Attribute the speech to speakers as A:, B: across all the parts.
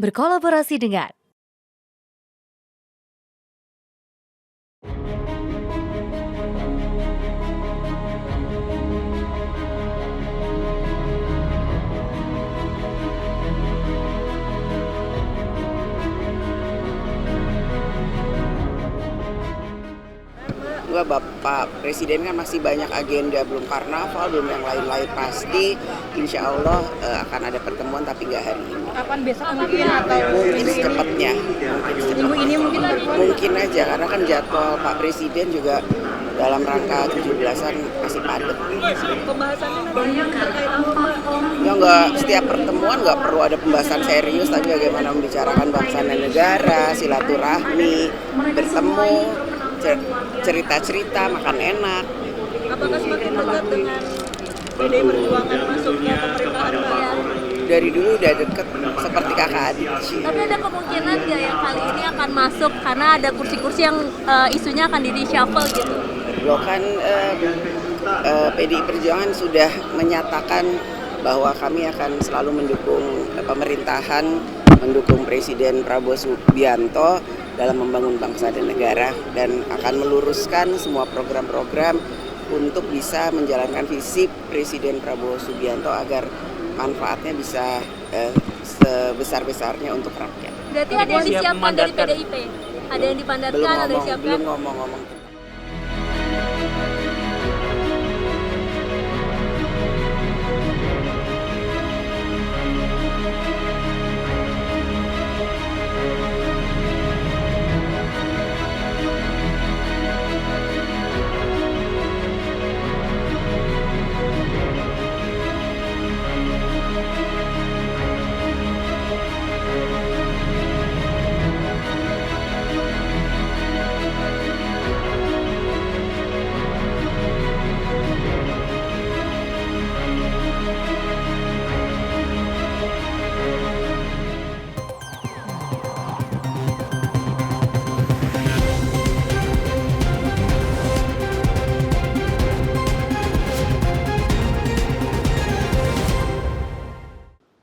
A: berkolaborasi dengan
B: Dua Bapak Presiden kan masih banyak agenda, belum karnaval, belum yang lain-lain pasti. Insya Allah akan ada pertemuan tapi nggak hari ini.
C: Kapan besok mungkin atau
B: Mungkin secepatnya.
C: minggu ini mungkin
B: Mungkin aja karena kan jadwal Pak Presiden juga dalam rangka 17-an masih padat.
C: pembahasannya nanti terkait apa?
B: Ya nggak, setiap pertemuan nggak perlu ada pembahasan serius, tapi bagaimana membicarakan bangsa dan negara, silaturahmi, bertemu, cerita-cerita, makan enak.
C: Apakah semakin dekat dengan PDI Perjuangan masuk ke pemerintahan Mbak?
B: Dari dulu udah deket seperti kakak adik.
D: Tapi ada kemungkinan nggak yang kali ini akan masuk karena ada kursi-kursi yang isunya akan di reshuffle gitu?
B: Loh kan PDI Perjuangan sudah menyatakan bahwa kami akan selalu mendukung pemerintahan, mendukung Presiden Prabowo Subianto dalam membangun bangsa dan negara, dan akan meluruskan semua program-program untuk bisa menjalankan visi Presiden Prabowo Subianto agar manfaatnya bisa sebesar-besarnya untuk rakyat.
D: Berarti ada yang disiapkan dari PDIP? Ada yang dipandatkan, ada yang disiapkan?
B: Belum ngomong-ngomong.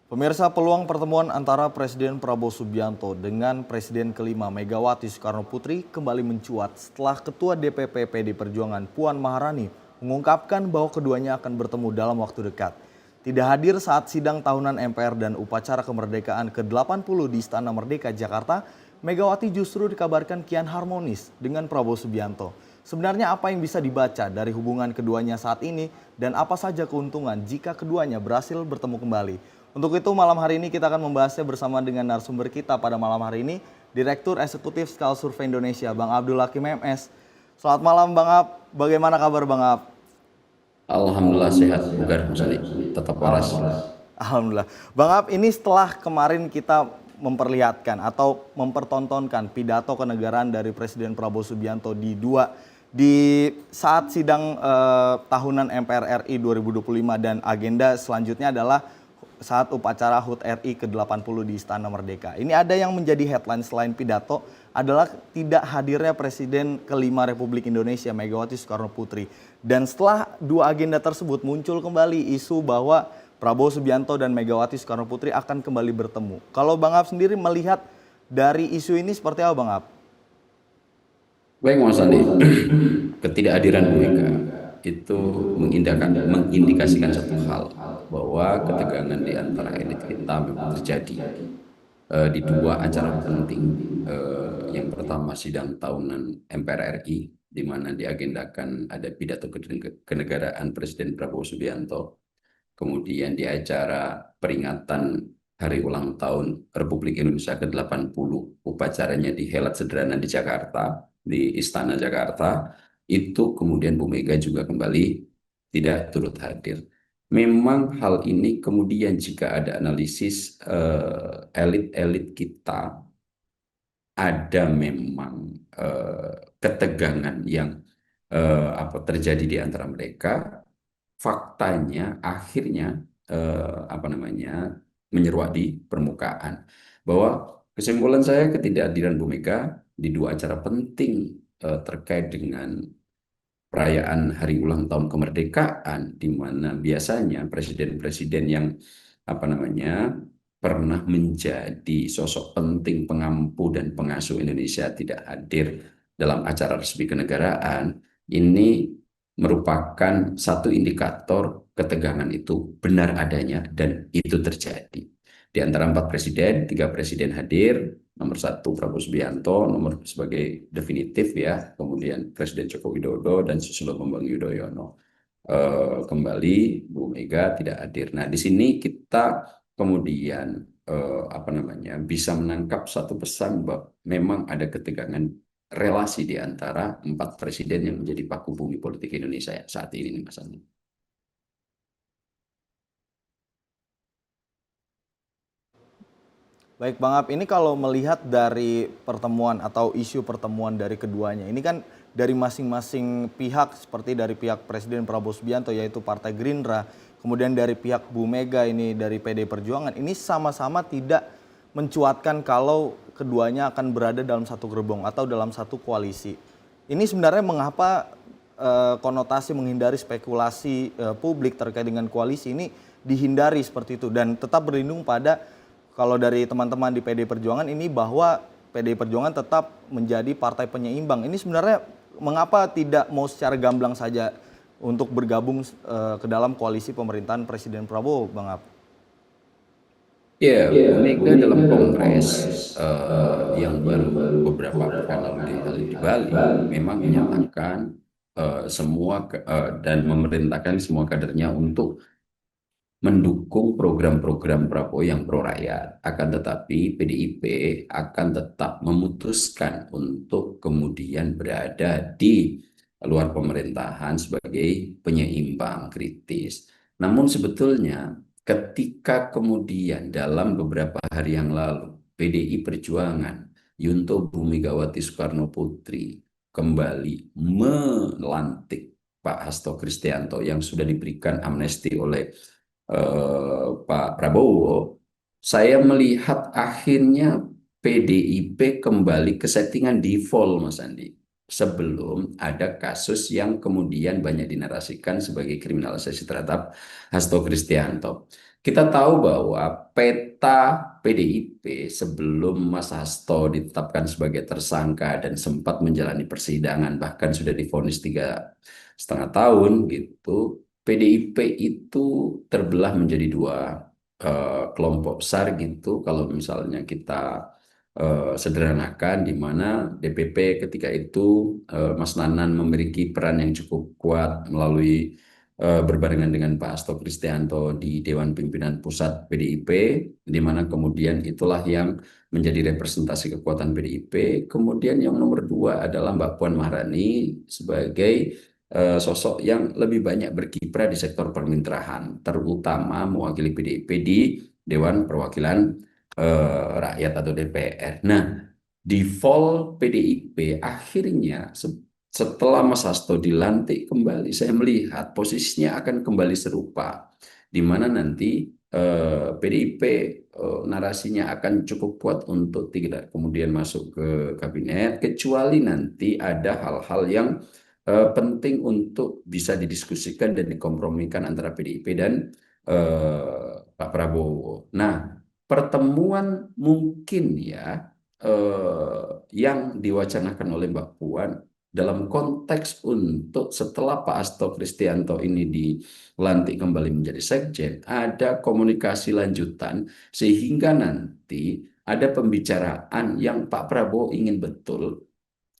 E: Pemirsa, peluang pertemuan antara Presiden Prabowo Subianto dengan Presiden kelima Megawati Soekarno Putri kembali mencuat setelah Ketua DPP PD Perjuangan Puan Maharani mengungkapkan bahwa keduanya akan bertemu dalam waktu dekat. Tidak hadir saat sidang tahunan MPR dan upacara kemerdekaan ke-80 di Istana Merdeka, Jakarta, Megawati justru dikabarkan kian harmonis dengan Prabowo Subianto. Sebenarnya apa yang bisa dibaca dari hubungan keduanya saat ini dan apa saja keuntungan jika keduanya berhasil bertemu kembali? Untuk itu malam hari ini kita akan membahasnya bersama dengan narasumber kita pada malam hari ini, Direktur Eksekutif Skala Survei Indonesia, Bang Abdul Hakim MS. Selamat malam Bang Ab, bagaimana kabar Bang Ab?
F: Alhamdulillah sehat, bugar Mas Ali, tetap waras.
E: Alhamdulillah. Bang Ab, ini setelah kemarin kita memperlihatkan atau mempertontonkan pidato kenegaraan dari Presiden Prabowo Subianto di saat sidang tahunan MPR RI 2025 dan agenda selanjutnya adalah saat upacara HUT RI ke-80 di Istana Merdeka. Ini ada yang menjadi headline selain pidato adalah tidak hadirnya Presiden kelima Republik Indonesia Megawati Soekarno Putri. Dan setelah dua agenda tersebut muncul kembali isu bahwa Prabowo Subianto dan Megawati Soekarno Putri akan kembali bertemu. Kalau Bang Ab sendiri melihat dari isu ini seperti apa Bang Ab?
F: Baik Mas Andi, ketidakhadiran Bu Mega itu mengindikasikan satu hal, bahwa ketegangan di antara elit kita memang terjadi di dua acara penting. Yang pertama sidang tahunan MPR RI, di mana diagendakan ada pidato kenegaraan Presiden Prabowo Subianto. Kemudian di acara peringatan Hari Ulang Tahun Republik Indonesia ke-80, upacaranya dihelat sederhana di Jakarta, di Istana Jakarta, itu kemudian Bu Mega juga kembali tidak turut hadir. Memang hal ini kemudian jika ada analisis elit-elit kita, ada memang ketegangan yang terjadi di antara mereka. Faktanya akhirnya menyeruak di permukaan, bahwa kesimpulan saya ketidakhadiran Bu Mega di dua acara penting terkait dengan perayaan Hari Ulang Tahun Kemerdekaan, di mana biasanya presiden-presiden yang pernah menjadi sosok penting pengampu dan pengasuh Indonesia tidak hadir dalam acara resmi kenegaraan, ini merupakan satu indikator ketegangan itu benar adanya dan itu terjadi. Di antara 4 presiden, 3 presiden hadir, nomor 1 Prabowo Subianto, nomor sebagai definitif ya, kemudian Presiden Joko Widodo dan Susilo Bambang Yudhoyono. Kembali Bu Mega tidak hadir. Nah, di sini kita kemudian bisa menangkap satu pesan bahwa memang ada ketegangan relasi di antara 4 presiden yang menjadi paku bumi politik Indonesia saat ini, Mas Andi.
E: Baik Bang Ab, ini kalau melihat dari pertemuan atau isu pertemuan dari keduanya, ini kan dari masing-masing pihak, seperti dari pihak Presiden Prabowo Subianto yaitu Partai Gerindra, kemudian dari pihak Bu Mega ini dari PD Perjuangan, ini sama-sama tidak mencuatkan kalau keduanya akan berada dalam satu gerbong atau dalam satu koalisi. Ini sebenarnya mengapa konotasi menghindari spekulasi publik terkait dengan koalisi ini dihindari seperti itu dan tetap berlindung pada, kalau dari teman-teman di PD Perjuangan ini, bahwa PD Perjuangan tetap menjadi partai penyeimbang. Ini sebenarnya mengapa tidak mau secara gamblang saja untuk bergabung ke dalam koalisi pemerintahan Presiden Prabowo, Bang Ab?
F: Ya, Bu Mega dalam kongres yang baru beberapa pekan lalu di Bali memang menyatakan dan memerintahkan semua kadernya untuk mendukung program-program Prabowo yang pro rakyat. Akan tetapi PDIP akan tetap memutuskan untuk kemudian berada di luar pemerintahan sebagai penyeimbang kritis. Namun sebetulnya ketika kemudian dalam beberapa hari yang lalu PDI Perjuangan, Yunto Bumegawati Soekarno Putri kembali melantik Pak Hasto Kristianto yang sudah diberikan amnesti oleh Pak Prabowo, saya melihat akhirnya PDIP kembali ke settingan default, Mas Andi. Sebelum ada kasus yang kemudian banyak dinarasikan sebagai kriminalisasi terhadap Hasto Kristianto. Kita tahu bahwa peta PDIP sebelum Mas Hasto ditetapkan sebagai tersangka dan sempat menjalani persidangan, bahkan sudah divonis 3,5 tahun gitu, PDIP itu terbelah menjadi 2 kelompok besar gitu. Kalau misalnya kita sederhanakan, di mana DPP ketika itu Mas Nanan memiliki peran yang cukup kuat melalui berbarengan dengan Pak Hasto Kristianto di Dewan Pimpinan Pusat PDIP, di mana kemudian itulah yang menjadi representasi kekuatan PDIP. Kemudian yang nomor 2 adalah Mbak Puan Maharani sebagai sosok yang lebih banyak berkiprah di sektor pemerintahan, terutama mewakili PDIP di Dewan Perwakilan Rakyat atau DPR. Nah, default PDIP akhirnya setelah Mas Hasto dilantik kembali, saya melihat posisinya akan kembali serupa, di mana nanti PDIP narasinya akan cukup kuat untuk tidak kemudian masuk ke kabinet, kecuali nanti ada hal-hal yang penting untuk bisa didiskusikan dan dikompromikan antara PDIP dan Pak Prabowo. Nah, pertemuan mungkin ya yang diwacanakan oleh Mbak Puan dalam konteks untuk setelah Pak Hasto Kristianto ini dilantik kembali menjadi sekjen, ada komunikasi lanjutan sehingga nanti ada pembicaraan yang Pak Prabowo ingin betul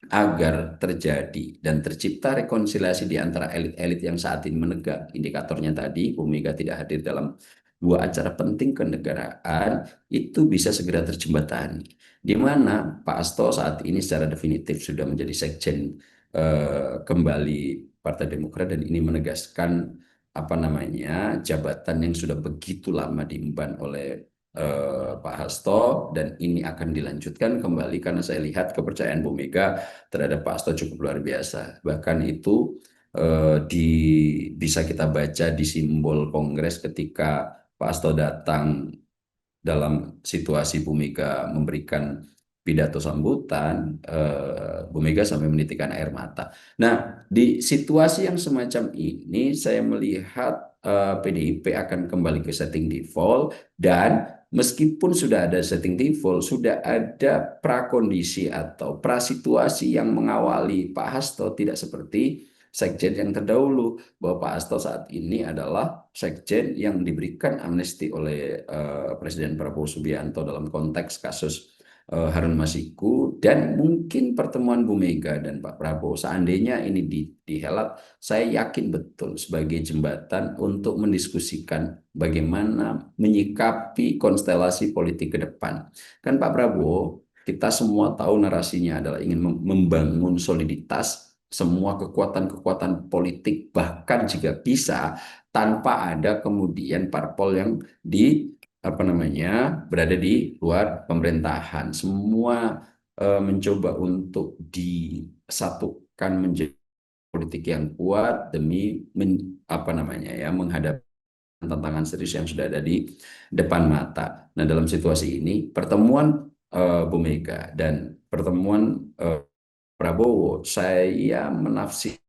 F: agar terjadi dan tercipta rekonsiliasi di antara elit-elit yang saat ini menegak. Indikatornya tadi, Bu Mega tidak hadir dalam 2 acara penting kenegaraan, itu bisa segera terjembatani. Di mana Pak Hasto saat ini secara definitif sudah menjadi sekjen kembali Partai Demokrat, dan ini menegaskan jabatan yang sudah begitu lama diemban oleh Pak Hasto, dan ini akan dilanjutkan kembali karena saya lihat kepercayaan Bu Mega terhadap Pak Hasto cukup luar biasa. Bahkan itu bisa kita baca di simbol kongres ketika Pak Hasto datang dalam situasi Bu Mega memberikan pidato sambutan, Bu Mega sampai menitikkan air mata. Nah, di situasi yang semacam ini saya melihat PDIP akan kembali ke setting default, dan meskipun sudah ada setting default, sudah ada prakondisi atau prasituasi yang mengawali Pak Hasto, tidak seperti sekjen yang terdahulu, bahwa Pak Hasto saat ini adalah sekjen yang diberikan amnesti oleh Presiden Prabowo Subianto dalam konteks kasus Harun Masiku. Dan mungkin pertemuan Bu Mega dan Pak Prabowo seandainya ini dihelat, saya yakin betul sebagai jembatan untuk mendiskusikan bagaimana menyikapi konstelasi politik ke depan. Kan Pak Prabowo, kita semua tahu narasinya adalah ingin membangun soliditas semua kekuatan-kekuatan politik, bahkan jika bisa tanpa ada kemudian parpol yang berada di luar pemerintahan. Semua mencoba untuk disatukan menjadi politik yang kuat demi menghadapi tantangan serius yang sudah ada di depan mata. Nah, dalam situasi ini pertemuan Bu Mega dan pertemuan Prabowo, saya menafsir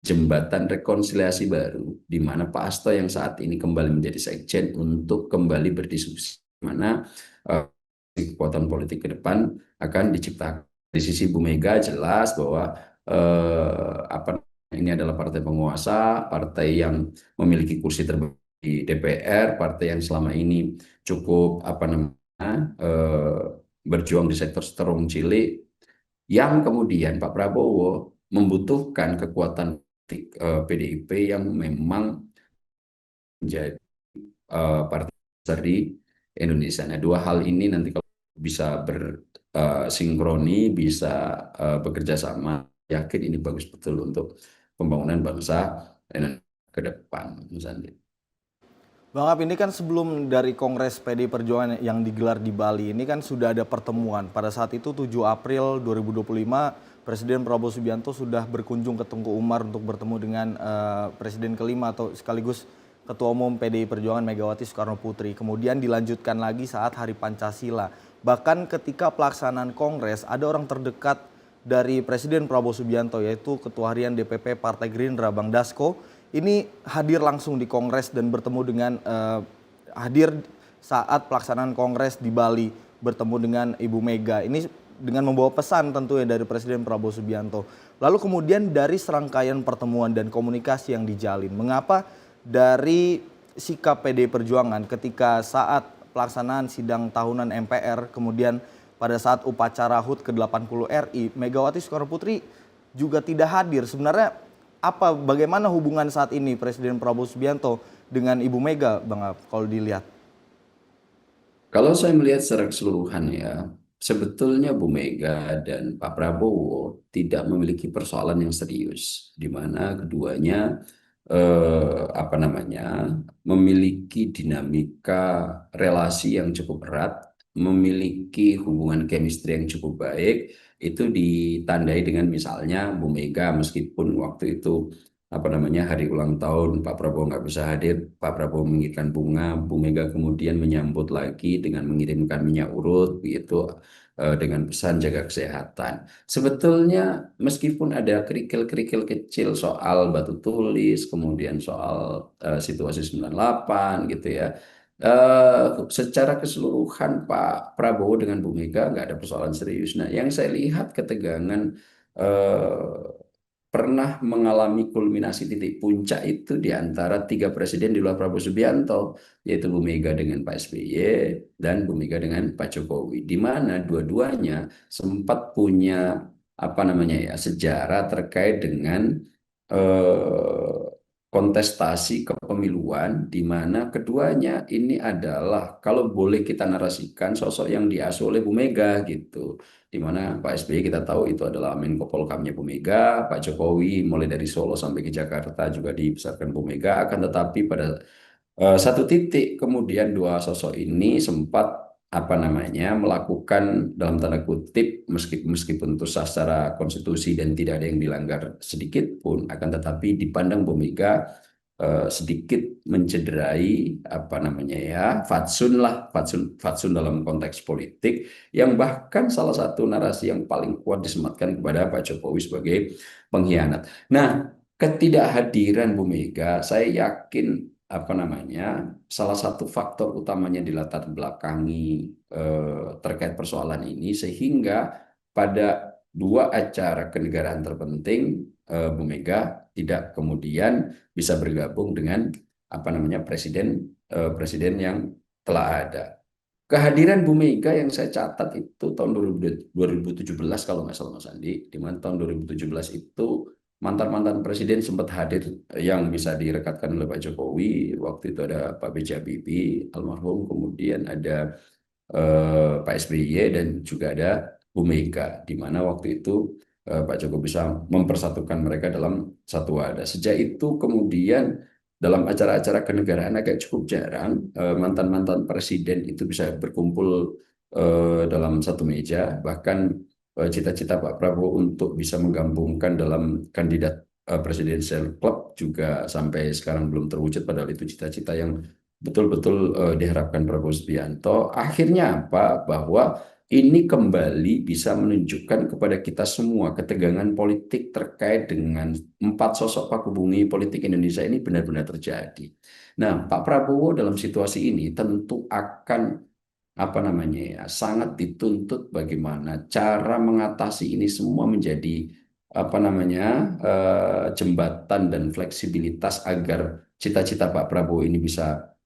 F: jembatan rekonsiliasi baru, di mana Pak Hasto yang saat ini kembali menjadi sekjen untuk kembali berdiskusi mana kekuatan politik ke depan akan diciptakan. Di sisi Bu Mega jelas bahwa ini adalah partai penguasa, partai yang memiliki kursi terbanyak di DPR, partai yang selama ini cukup berjuang di sektor terung cilik, yang kemudian Pak Prabowo membutuhkan kekuatan PDIP yang memang menjadi partai besar di Indonesia. Nah, dua hal ini nanti kalau bisa bersinkroni, bisa bekerja sama, yakin ini bagus betul untuk pembangunan bangsa ke depan, Mas Andi.
E: Bang Ab, ini kan sebelum dari Kongres PDI Perjuangan yang digelar di Bali, ini kan sudah ada pertemuan. Pada saat itu 7 April 2025, Presiden Prabowo Subianto sudah berkunjung ke Tengku Umar untuk bertemu dengan Presiden kelima atau sekaligus Ketua Umum PDI Perjuangan Megawati Soekarno Putri. Kemudian dilanjutkan lagi saat Hari Pancasila. Bahkan ketika pelaksanaan Kongres, ada orang terdekat dari Presiden Prabowo Subianto, yaitu Ketua Harian DPP Partai Gerindra, Bang Dasko, ini hadir langsung di Kongres dan bertemu dengan hadir saat pelaksanaan Kongres di Bali, bertemu dengan Ibu Mega. Ini dengan membawa pesan tentunya dari Presiden Prabowo Subianto. Lalu kemudian dari serangkaian pertemuan dan komunikasi yang dijalin, mengapa dari sikap PDI Perjuangan ketika saat pelaksanaan sidang tahunan MPR, kemudian pada saat upacara HUT ke-80 RI, Megawati Soekarno Putri juga tidak hadir? Sebenarnya bagaimana hubungan saat ini Presiden Prabowo Subianto dengan Ibu Mega, Bang Ab, kalau dilihat?
F: Kalau saya melihat secara keseluruhan ya, sebetulnya Bu Mega dan Pak Prabowo tidak memiliki persoalan yang serius, di mana keduanya memiliki dinamika relasi yang cukup erat, memiliki hubungan chemistry yang cukup baik. Itu ditandai dengan misalnya Bu Mega, meskipun waktu itu hari ulang tahun Pak Prabowo nggak bisa hadir, Pak Prabowo mengirimkan bunga, Bu Mega kemudian menyambut lagi dengan mengirimkan minyak urut, begitu, dengan pesan jaga kesehatan. Sebetulnya meskipun ada kerikil-kerikil kecil soal batu tulis, kemudian soal situasi 98 gitu ya, secara keseluruhan Pak Prabowo dengan Bu Mega nggak ada persoalan serius. Nah, yang saya lihat ketegangan pernah mengalami kulminasi titik puncak itu di antara 3 presiden di luar Prabowo Subianto, yaitu Bu Mega dengan Pak SBY dan Bu Mega dengan Pak Jokowi, di mana dua-duanya sempat punya sejarah terkait dengan kontestasi kepemiluan, di mana keduanya ini adalah, kalau boleh kita narasikan, sosok yang diasuh oleh Bu Mega gitu. Di mana Pak SBY kita tahu itu adalah Menko Polhukamnya Bu Mega, Pak Jokowi mulai dari Solo sampai ke Jakarta juga dibesarkan Bu Mega, akan tetapi pada satu titik kemudian dua sosok ini sempat melakukan dalam tanda kutip, meskipun itu sah secara konstitusi dan tidak ada yang dilanggar sedikit pun, akan tetapi dipandang Bu Mega sedikit mencederai fatsun dalam konteks politik, yang bahkan salah satu narasi yang paling kuat disematkan kepada Pak Jokowi sebagai pengkhianat. Nah, Ketidakhadiran Bu Mega, saya yakin salah satu faktor utamanya di latar belakangi terkait persoalan ini, sehingga pada dua acara kenegaraan terpenting Bu Mega tidak kemudian bisa bergabung dengan presiden yang telah ada. Kehadiran Bu Mega yang saya catat itu tahun 2017 kalau nggak salah Mas Andi, di mana tahun 2017 itu mantan-mantan presiden sempat hadir yang bisa direkatkan oleh Pak Jokowi. Waktu itu ada Pak B.J. Habibie almarhum, kemudian ada Pak SBY, dan juga ada Bu Mega, di mana waktu itu Pak Jokowi bisa mempersatukan mereka dalam satu wadah. Sejak itu kemudian dalam acara-acara kenegaraan agak cukup jarang mantan-mantan presiden itu bisa berkumpul dalam satu meja. Bahkan cita-cita Pak Prabowo untuk bisa menggabungkan dalam kandidat presidential club juga sampai sekarang belum terwujud, padahal itu cita-cita yang betul-betul diharapkan Prabowo Subianto. Akhirnya apa? Bahwa ini kembali bisa menunjukkan kepada kita semua ketegangan politik terkait dengan 4 sosok paku bumi politik Indonesia ini benar-benar terjadi. Nah, Pak Prabowo dalam situasi ini tentu akan sangat dituntut bagaimana cara mengatasi ini semua menjadi jembatan dan fleksibilitas agar cita-cita Pak Prabowo ini bisa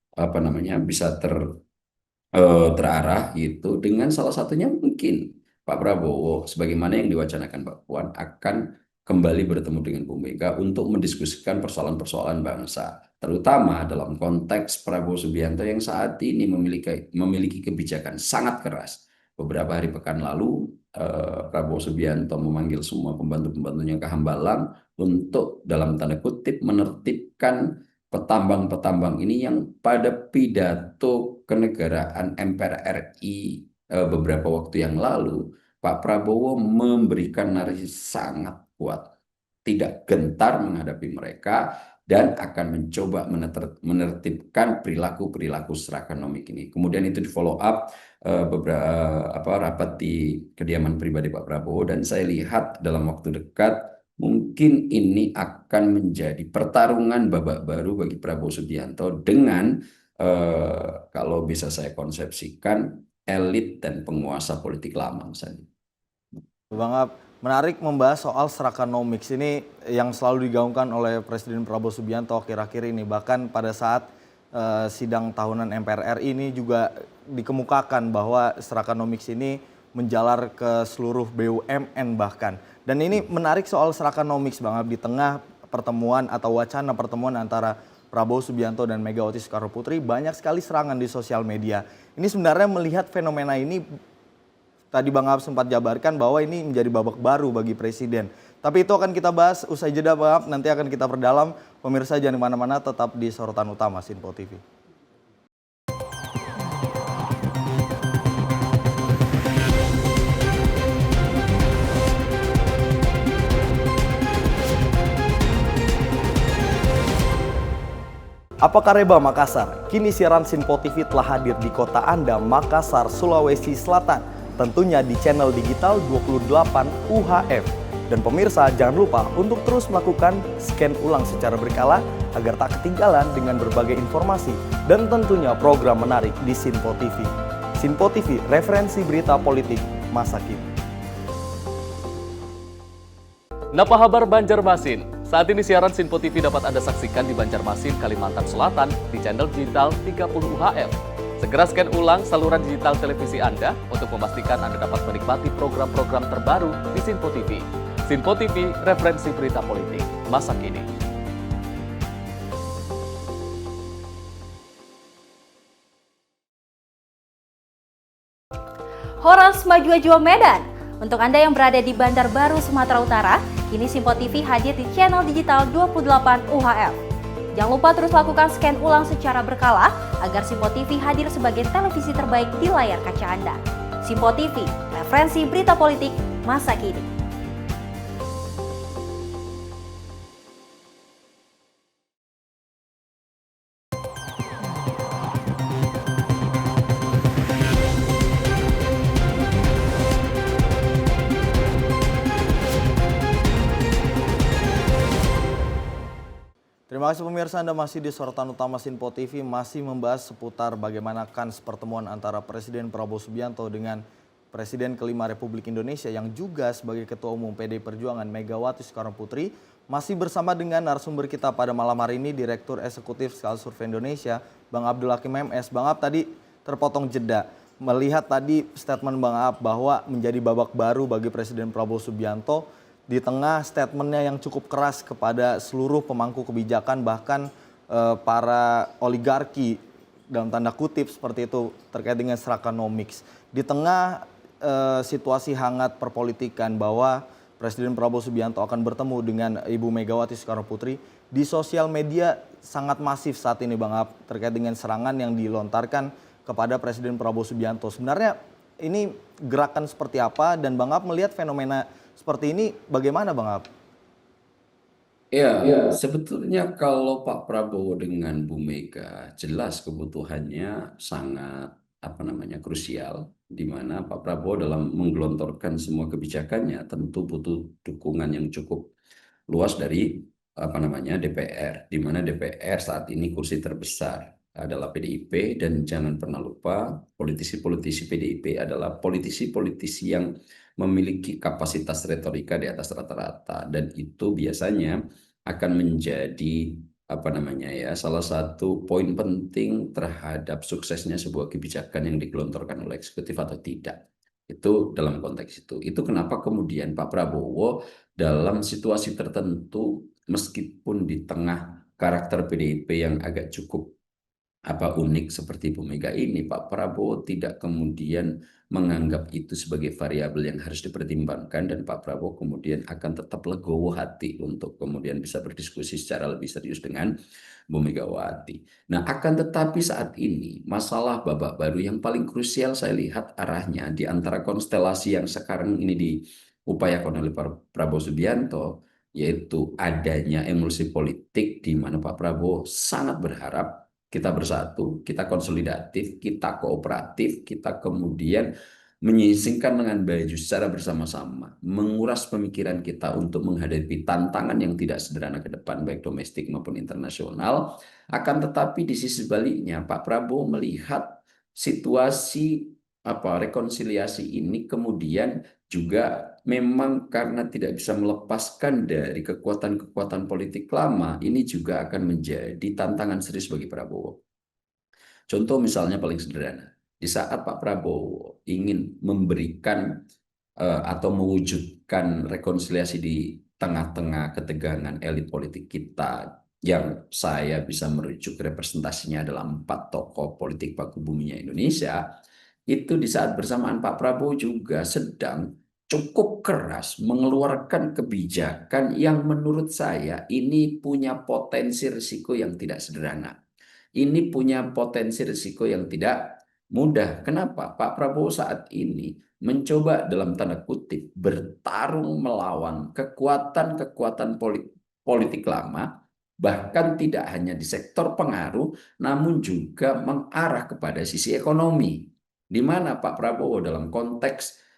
F: terarah gitu, dengan salah satunya mungkin Pak Prabowo sebagaimana yang diwacanakan Mbak Puan akan kembali bertemu dengan Bu Mega untuk mendiskusikan persoalan-persoalan bangsa, terutama dalam konteks Prabowo Subianto yang saat ini memiliki kebijakan sangat keras. Beberapa hari pekan lalu Prabowo Subianto memanggil semua pembantu-pembantunya ke Hambalang untuk dalam tanda kutip menertibkan petambang-petambang ini, yang pada pidato kenegaraan MPR RI beberapa waktu yang lalu, Pak Prabowo memberikan narasi sangat kuat, tidak gentar menghadapi mereka, dan akan mencoba menertibkan perilaku-perilaku serakanonik ini. Kemudian itu di follow up beberapa rapat di kediaman pribadi Pak Prabowo, dan saya lihat dalam waktu dekat mungkin ini akan menjadi pertarungan babak baru bagi Prabowo Subianto dengan kalau bisa saya konsepsikan elit dan penguasa politik lama misalnya.
E: Bang Ab, menarik membahas soal serakanomics ini yang selalu digaungkan oleh Presiden Prabowo Subianto akhir-akhir ini. Bahkan pada saat sidang tahunan MPR RI ini juga dikemukakan bahwa serakanomics ini menjalar ke seluruh BUMN bahkan. Dan ini menarik soal serakanomics Bang Ab, di tengah pertemuan atau wacana pertemuan antara Prabowo Subianto dan Megawati Soekarno Putri, banyak sekali serangan di sosial media. Ini sebenarnya melihat fenomena ini, tadi Bang Ab sempat jabarkan bahwa ini menjadi babak baru bagi Presiden. Tapi itu akan kita bahas usai jeda Bang Ab, nanti akan kita perdalam. Pemirsa jangan kemana-mana, tetap di Sorotan Utama Sinpo TV. Apa Kareba Makassar? Kini siaran Sinpo TV telah hadir di kota Anda, Makassar, Sulawesi Selatan. Tentunya di channel digital 28 UHF. Dan pemirsa jangan lupa untuk terus melakukan scan ulang secara berkala agar tak ketinggalan dengan berbagai informasi dan tentunya program menarik di Sinpo TV. Sinpo TV, referensi berita politik masa kini.
A: Napa kabar Banjarmasin? Saat ini siaran Sinpo TV dapat Anda saksikan di Banjarmasin, Kalimantan Selatan di channel digital 30 UHF. Segera scan ulang saluran digital televisi Anda untuk memastikan Anda dapat menikmati program-program terbaru di Sinpo TV. Sinpo TV, referensi berita politik masa kini.
G: Horas Maju Medan. Untuk Anda yang berada di Bandar Baru, Sumatera Utara, kini Sinpo TV hadir di channel digital 28 UHF. Jangan lupa terus lakukan scan ulang secara berkala agar Sinpo TV hadir sebagai televisi terbaik di layar kaca Anda. Sinpo TV, referensi berita politik masa kini.
E: Terima kasih pemirsa, Anda masih di Sorotan Utama Sinpo TV, masih membahas seputar bagaimana kans pertemuan antara Presiden Prabowo Subianto dengan Presiden kelima Republik Indonesia yang juga sebagai Ketua Umum PDI Perjuangan Megawati Soekarno Putri. Masih bersama dengan narasumber kita pada malam hari ini, Direktur Eksekutif Skala Survei Indonesia, Bang Abdul Hakim MS. Bang Ab, tadi terpotong jeda. Melihat tadi statement Bang Ab bahwa menjadi babak baru bagi Presiden Prabowo Subianto di tengah statementnya yang cukup keras kepada seluruh pemangku kebijakan, bahkan para oligarki dalam tanda kutip seperti itu terkait dengan Srakanomics. Di tengah situasi hangat perpolitikan bahwa Presiden Prabowo Subianto akan bertemu dengan Ibu Megawati Soekarno Putri, di sosial media sangat masif saat ini Bang Ab terkait dengan serangan yang dilontarkan kepada Presiden Prabowo Subianto. Sebenarnya ini gerakan seperti apa dan Bang Ab melihat fenomena seperti ini bagaimana Bang Ab?
F: Ya, sebetulnya kalau Pak Prabowo dengan Bu Mega jelas kebutuhannya sangat krusial, di mana Pak Prabowo dalam menggelontorkan semua kebijakannya tentu butuh dukungan yang cukup luas dari DPR, di mana DPR saat ini kursi terbesar adalah PDIP, dan jangan pernah lupa politisi-politisi PDIP adalah politisi-politisi yang memiliki kapasitas retorika di atas rata-rata, dan itu biasanya akan menjadi salah satu poin penting terhadap suksesnya sebuah kebijakan yang digelontorkan oleh eksekutif atau tidak. Itu dalam konteks itu. Itu kenapa kemudian Pak Prabowo dalam situasi tertentu, meskipun di tengah karakter PDIP yang agak cukup unik seperti Bu Mega ini, Pak Prabowo tidak kemudian menganggap itu sebagai variabel yang harus dipertimbangkan, dan Pak Prabowo kemudian akan tetap legowo hati untuk kemudian bisa berdiskusi secara lebih serius dengan Bu Megawati. Nah, akan tetapi saat ini masalah babak baru yang paling krusial saya lihat arahnya di antara konstelasi yang sekarang ini diupayakan oleh Prabowo Subianto, yaitu adanya emulsi politik di mana Pak Prabowo sangat berharap kita bersatu, kita konsolidatif, kita kooperatif, kita kemudian menyisingkan dengan baju secara bersama-sama, menguras pemikiran kita untuk menghadapi tantangan yang tidak sederhana ke depan, baik domestik maupun internasional. Akan tetapi di sisi sebaliknya, Pak Prabowo melihat situasi rekonsiliasi ini kemudian juga memang karena tidak bisa melepaskan dari kekuatan-kekuatan politik lama, ini juga akan menjadi tantangan serius bagi Prabowo. Contoh misalnya paling sederhana, di saat Pak Prabowo ingin memberikan atau mewujudkan rekonsiliasi di tengah-tengah ketegangan elit politik kita, yang saya bisa merujuk representasinya adalah 4 tokoh politik paku buminya Indonesia, itu di saat bersamaan Pak Prabowo juga sedang cukup keras mengeluarkan kebijakan yang menurut saya ini punya potensi risiko yang tidak sederhana. Ini punya potensi risiko yang tidak mudah. Kenapa? Pak Prabowo saat ini mencoba dalam tanda kutip bertarung melawan kekuatan-kekuatan politik lama, bahkan tidak hanya di sektor pengaruh, namun juga mengarah kepada sisi ekonomi, di mana Pak Prabowo dalam konteks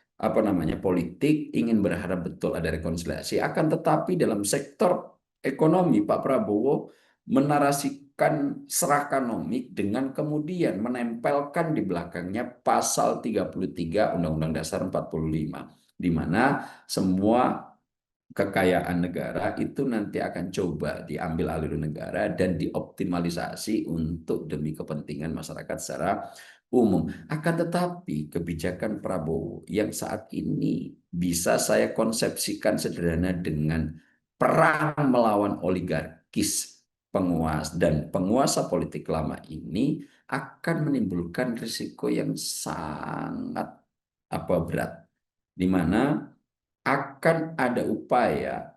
F: politik ingin berharap betul ada rekonsiliasi. Akan tetapi dalam sektor ekonomi Pak Prabowo menarasikan Srakanomik dengan kemudian menempelkan di belakangnya pasal 33 Undang-Undang Dasar 45, di mana semua kekayaan negara itu nanti akan coba diambil alih negara dan dioptimalisasi untuk demi kepentingan masyarakat secara umum. Akan tetapi kebijakan Prabowo yang saat ini bisa saya konsepsikan sederhana dengan perang melawan oligarkis penguasa politik lama ini akan menimbulkan risiko yang sangat berat, di mana akan ada upaya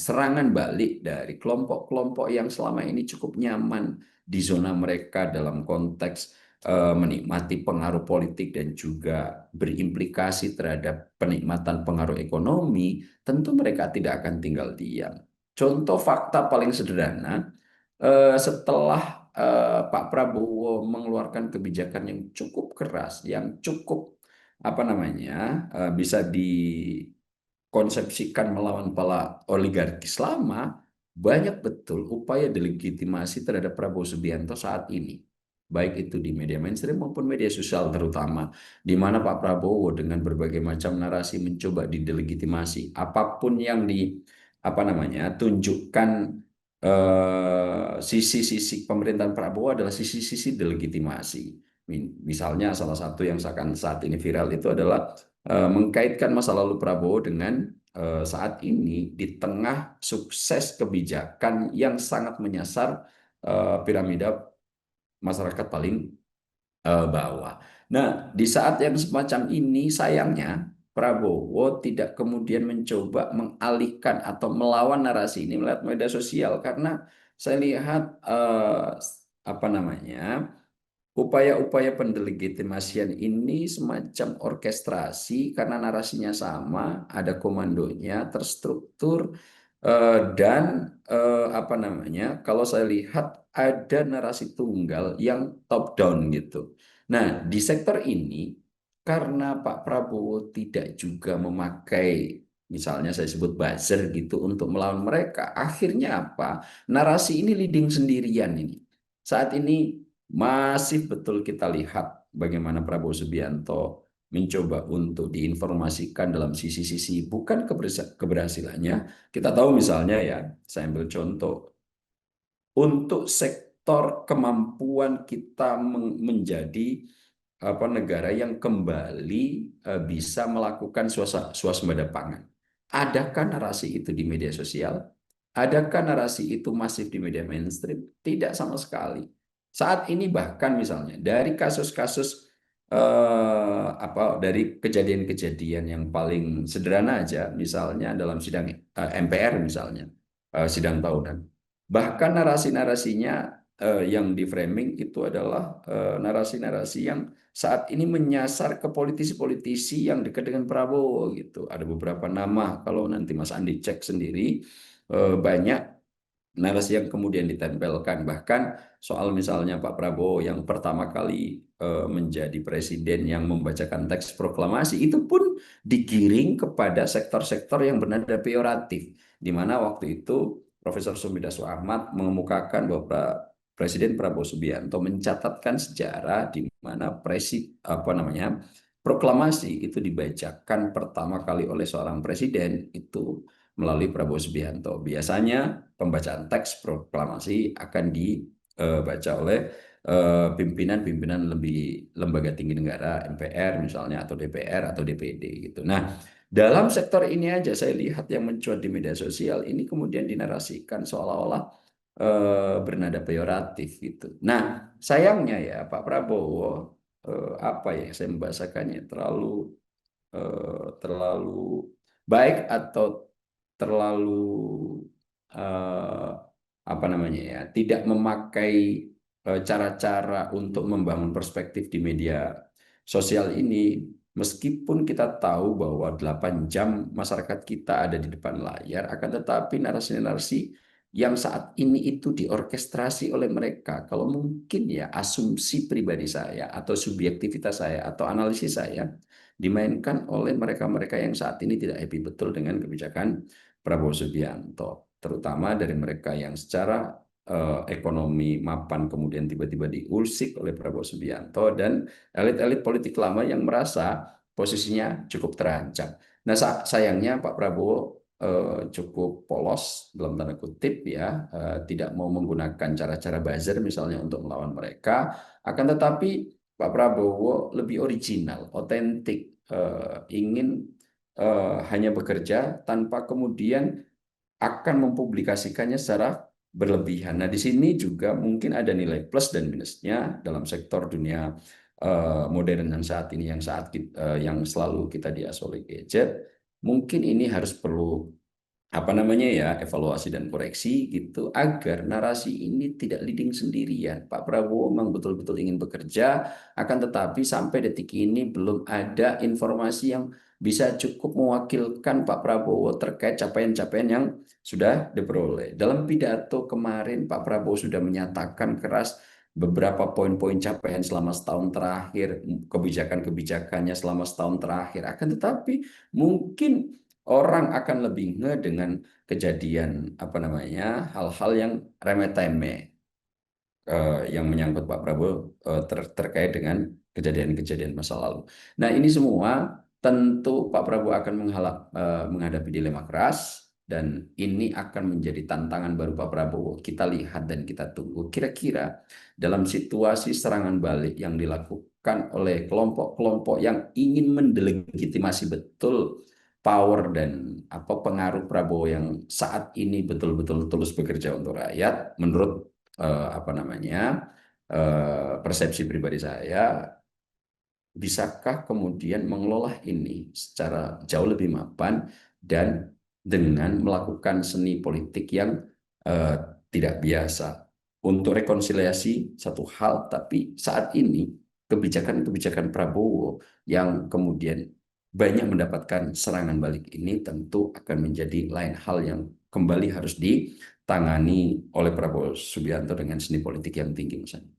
F: serangan balik dari kelompok-kelompok yang selama ini cukup nyaman di zona mereka dalam konteks menikmati pengaruh politik dan juga berimplikasi terhadap penikmatan pengaruh ekonomi. Tentu mereka tidak akan tinggal diam. Contoh fakta paling sederhana, setelah Pak Prabowo mengeluarkan kebijakan yang cukup keras, yang cukup bisa dikonsepsikan melawan para oligarkis lama, banyak betul upaya delegitimasi terhadap Prabowo Subianto saat ini. Baik itu di media mainstream maupun media sosial terutama. Di mana Pak Prabowo dengan berbagai macam narasi mencoba didelegitimasi. Apapun yang tunjukkan sisi-sisi pemerintahan Prabowo adalah sisi-sisi delegitimasi. Misalnya salah satu yang saat ini viral itu adalah mengkaitkan masa lalu Prabowo dengan saat ini di tengah sukses kebijakan yang sangat menyasar piramida masyarakat paling bawah. Nah, di saat yang semacam ini sayangnya Prabowo tidak kemudian mencoba mengalihkan atau melawan narasi ini melalui media sosial, karena saya lihat upaya-upaya pendelegitimasian ini semacam orkestrasi karena narasinya sama, ada komandonya, terstruktur, dan kalau saya lihat ada narasi tunggal yang top down gitu. Nah, di sektor ini karena Pak Prabowo tidak juga memakai, misalnya saya sebut buzzer gitu untuk melawan mereka, akhirnya apa? Narasi ini leading sendirian ini. Saat ini masih betul kita lihat bagaimana Prabowo Subianto mencoba untuk diinformasikan dalam sisi-sisi bukan keberhasilannya. Kita tahu misalnya ya, saya ambil contoh, untuk sektor kemampuan kita menjadi negara yang kembali bisa melakukan swasembada pangan. Adakah narasi itu di media sosial? Adakah narasi itu masif di media mainstream? Tidak sama sekali. Saat ini bahkan misalnya dari kasus-kasus dari kejadian-kejadian yang paling sederhana aja, misalnya dalam sidang MPR misalnya, sidang tahunan. Bahkan narasi-narasinya yang di framing itu adalah narasi-narasi yang saat ini menyasar ke politisi-politisi yang dekat dengan Prabowo gitu. Ada beberapa nama, kalau nanti Mas Andi cek sendiri, banyak narasi yang kemudian ditempelkan. Bahkan soal misalnya Pak Prabowo yang pertama kali menjadi presiden yang membacakan teks proklamasi, itu pun digiring kepada sektor-sektor yang bernada peyoratif, di mana waktu itu Profesor Sumi Dasko Ahmad mengemukakan bahwa Presiden Prabowo Subianto mencatatkan sejarah di mana proklamasi itu dibacakan pertama kali oleh seorang presiden itu melalui Prabowo Subianto. Biasanya pembacaan teks proklamasi akan dibaca oleh pimpinan-pimpinan lebih lembaga tinggi negara, MPR misalnya, atau DPR atau DPD gitu. Nah, dalam sektor ini aja saya lihat yang mencuat di media sosial ini kemudian dinarasikan seolah-olah bernada peyoratif gitu. Nah, sayangnya ya Pak Prabowo saya membahasakannya terlalu baik atau terlalu tidak memakai cara-cara untuk membangun perspektif di media sosial ini, meskipun kita tahu bahwa 8 jam masyarakat kita ada di depan layar, akan tetapi narasi-narasi yang saat ini itu diorkestrasi oleh mereka. Kalau mungkin ya asumsi pribadi saya atau subjektivitas saya atau analisis saya dimainkan oleh mereka-mereka yang saat ini tidak happy betul dengan kebijakan Prabowo Subianto, terutama dari mereka yang secara ekonomi mapan kemudian tiba-tiba diusik oleh Prabowo Subianto, dan elit-elit politik lama yang merasa posisinya cukup terancam. Nah, sayangnya Pak Prabowo cukup polos dalam tanda kutip ya, tidak mau menggunakan cara-cara buzzer misalnya untuk melawan mereka, akan tetapi Pak Prabowo lebih original, otentik, ingin hanya bekerja tanpa kemudian akan mempublikasikannya secara berlebihan. Nah, di sini juga mungkin ada nilai plus dan minusnya dalam sektor dunia modern dan saat ini yang selalu kita diasuh oleh gadget. Mungkin ini harus perlu evaluasi dan koreksi gitu, agar narasi ini tidak leading sendirian. Pak Prabowo memang betul-betul ingin bekerja, akan tetapi sampai detik ini belum ada informasi yang bisa cukup mewakilkan Pak Prabowo terkait capaian-capaian yang sudah diperoleh. Dalam pidato kemarin Pak Prabowo sudah menyatakan keras beberapa poin-poin capaian selama setahun terakhir, kebijakan-kebijakannya selama setahun terakhir. Akan tetapi mungkin orang akan lebih nge dengan kejadian hal-hal yang remeh-temeh yang menyangkut Pak Prabowo terkait dengan kejadian-kejadian masa lalu. Nah, ini semua tentu Pak Prabowo akan menghadapi dilema keras, dan ini akan menjadi tantangan baru Pak Prabowo. Kita lihat dan kita tunggu kira-kira dalam situasi serangan balik yang dilakukan oleh kelompok-kelompok yang ingin mendelegitimasi betul power dan pengaruh Prabowo yang saat ini betul-betul tulus bekerja untuk rakyat. Menurut persepsi pribadi saya, bisakah kemudian mengelola ini secara jauh lebih mapan dan dengan melakukan seni politik yang tidak biasa. Untuk rekonsiliasi satu hal, tapi saat ini kebijakan-kebijakan Prabowo yang kemudian banyak mendapatkan serangan balik ini tentu akan menjadi lain hal yang kembali harus ditangani oleh Prabowo Subianto dengan seni politik yang tinggi, Mas Andi.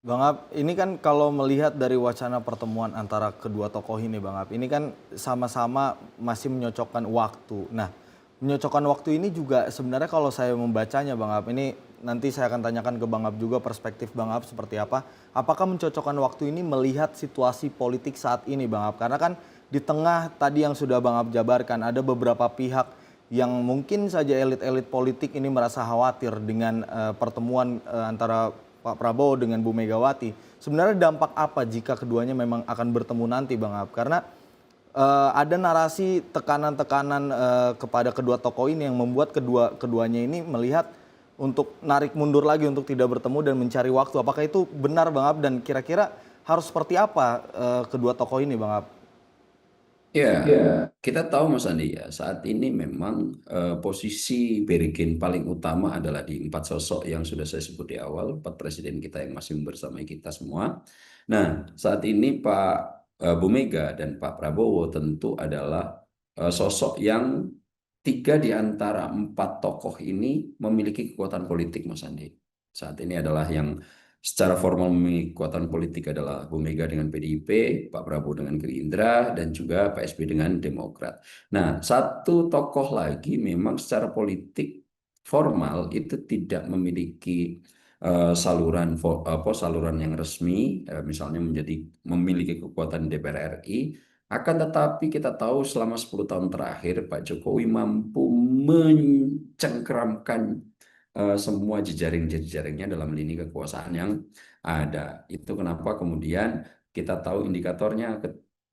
E: Bang Ab, ini kan kalau melihat dari wacana pertemuan antara kedua tokoh ini Bang Ab, ini kan sama-sama masih menyocokkan waktu. Nah, menyocokkan waktu ini juga sebenarnya kalau saya membacanya Bang Ab, ini nanti saya akan tanyakan ke Bang Ab juga perspektif Bang Ab seperti apa. Apakah mencocokkan waktu ini melihat situasi politik saat ini Bang Ab? Karena kan di tengah tadi yang sudah Bang Ab jabarkan, ada beberapa pihak yang mungkin saja elit-elit politik ini merasa khawatir dengan pertemuan antara Pak Prabowo dengan Bu Megawati. Sebenarnya dampak apa jika keduanya memang akan bertemu nanti Bang Ab? Karena ada narasi tekanan-tekanan kepada kedua tokoh ini yang membuat keduanya ini melihat untuk narik mundur lagi untuk tidak bertemu dan mencari waktu. Apakah itu benar Bang Ab, dan kira-kira harus seperti apa kedua tokoh ini Bang Ab?
F: Ya, kita tahu Mas Andi ya, saat ini memang posisi barigen paling utama adalah di 4 sosok yang sudah saya sebut di awal, 4 presiden kita yang masih bersamai kita semua. Nah, saat ini Bu Mega dan Pak Prabowo tentu adalah sosok yang 3 di antara 4 tokoh ini memiliki kekuatan politik, Mas Andi. Saat ini adalah yang secara formal memiliki kekuatan politik adalah Bu Mega dengan PDIP, Pak Prabowo dengan Gerindra, dan juga Pak SBY dengan Demokrat. Nah, satu tokoh lagi memang secara politik formal itu tidak memiliki saluran yang resmi, misalnya memiliki kekuatan DPR RI. Akan tetapi kita tahu selama 10 tahun terakhir Pak Jokowi mampu mencengkeramkan semua jejaring-jejaringnya dalam lini kekuasaan yang ada. Itu kenapa kemudian kita tahu indikatornya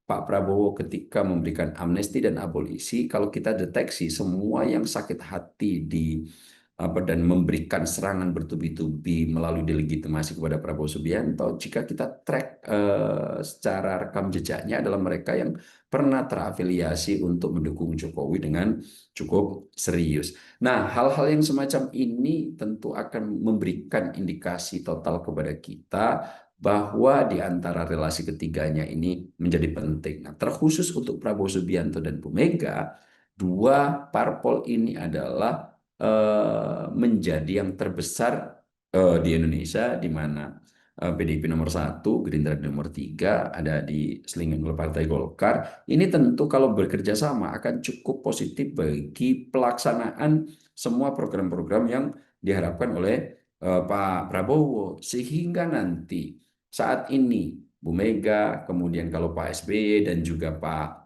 F: Pak Prabowo ketika memberikan amnesti dan abolisi, kalau kita deteksi semua yang sakit hati dan memberikan serangan bertubi-tubi melalui delegitimasi kepada Prabowo Subianto, jika kita track secara rekam jejaknya adalah mereka yang pernah terafiliasi untuk mendukung Jokowi dengan cukup serius. Nah, hal-hal yang semacam ini tentu akan memberikan indikasi total kepada kita bahwa di antara relasi ketiganya ini menjadi penting. Nah, terkhusus untuk Prabowo Subianto dan Bu Mega, 2 parpol ini adalah menjadi yang terbesar di Indonesia, di mana PDIP nomor 1, Gerindra nomor 3, ada di selingan oleh Partai Golkar. Ini tentu kalau bekerja sama akan cukup positif bagi pelaksanaan semua program-program yang diharapkan oleh Pak Prabowo. Sehingga nanti saat ini Bu Mega, kemudian kalau Pak SBY dan juga Pak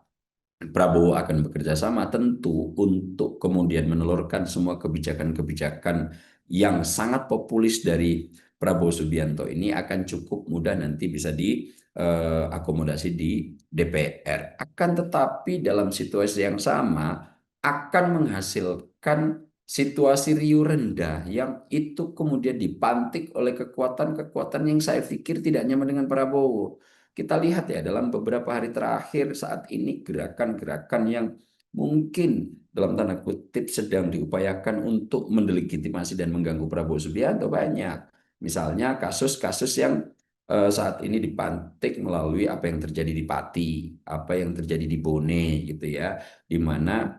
F: Prabowo akan bekerja sama tentu untuk kemudian menelurkan semua kebijakan-kebijakan yang sangat populis dari Prabowo Subianto ini akan cukup mudah nanti bisa diakomodasi di DPR. Akan tetapi dalam situasi yang sama akan menghasilkan situasi riuh rendah yang itu kemudian dipantik oleh kekuatan-kekuatan yang saya pikir tidak nyaman dengan Prabowo. Kita lihat ya dalam beberapa hari terakhir saat ini gerakan-gerakan yang mungkin dalam tanda kutip sedang diupayakan untuk mendelegitimasi dan mengganggu Prabowo Subianto banyak. Misalnya kasus-kasus yang saat ini dipantik melalui apa yang terjadi di Pati, apa yang terjadi di Bone gitu ya, di mana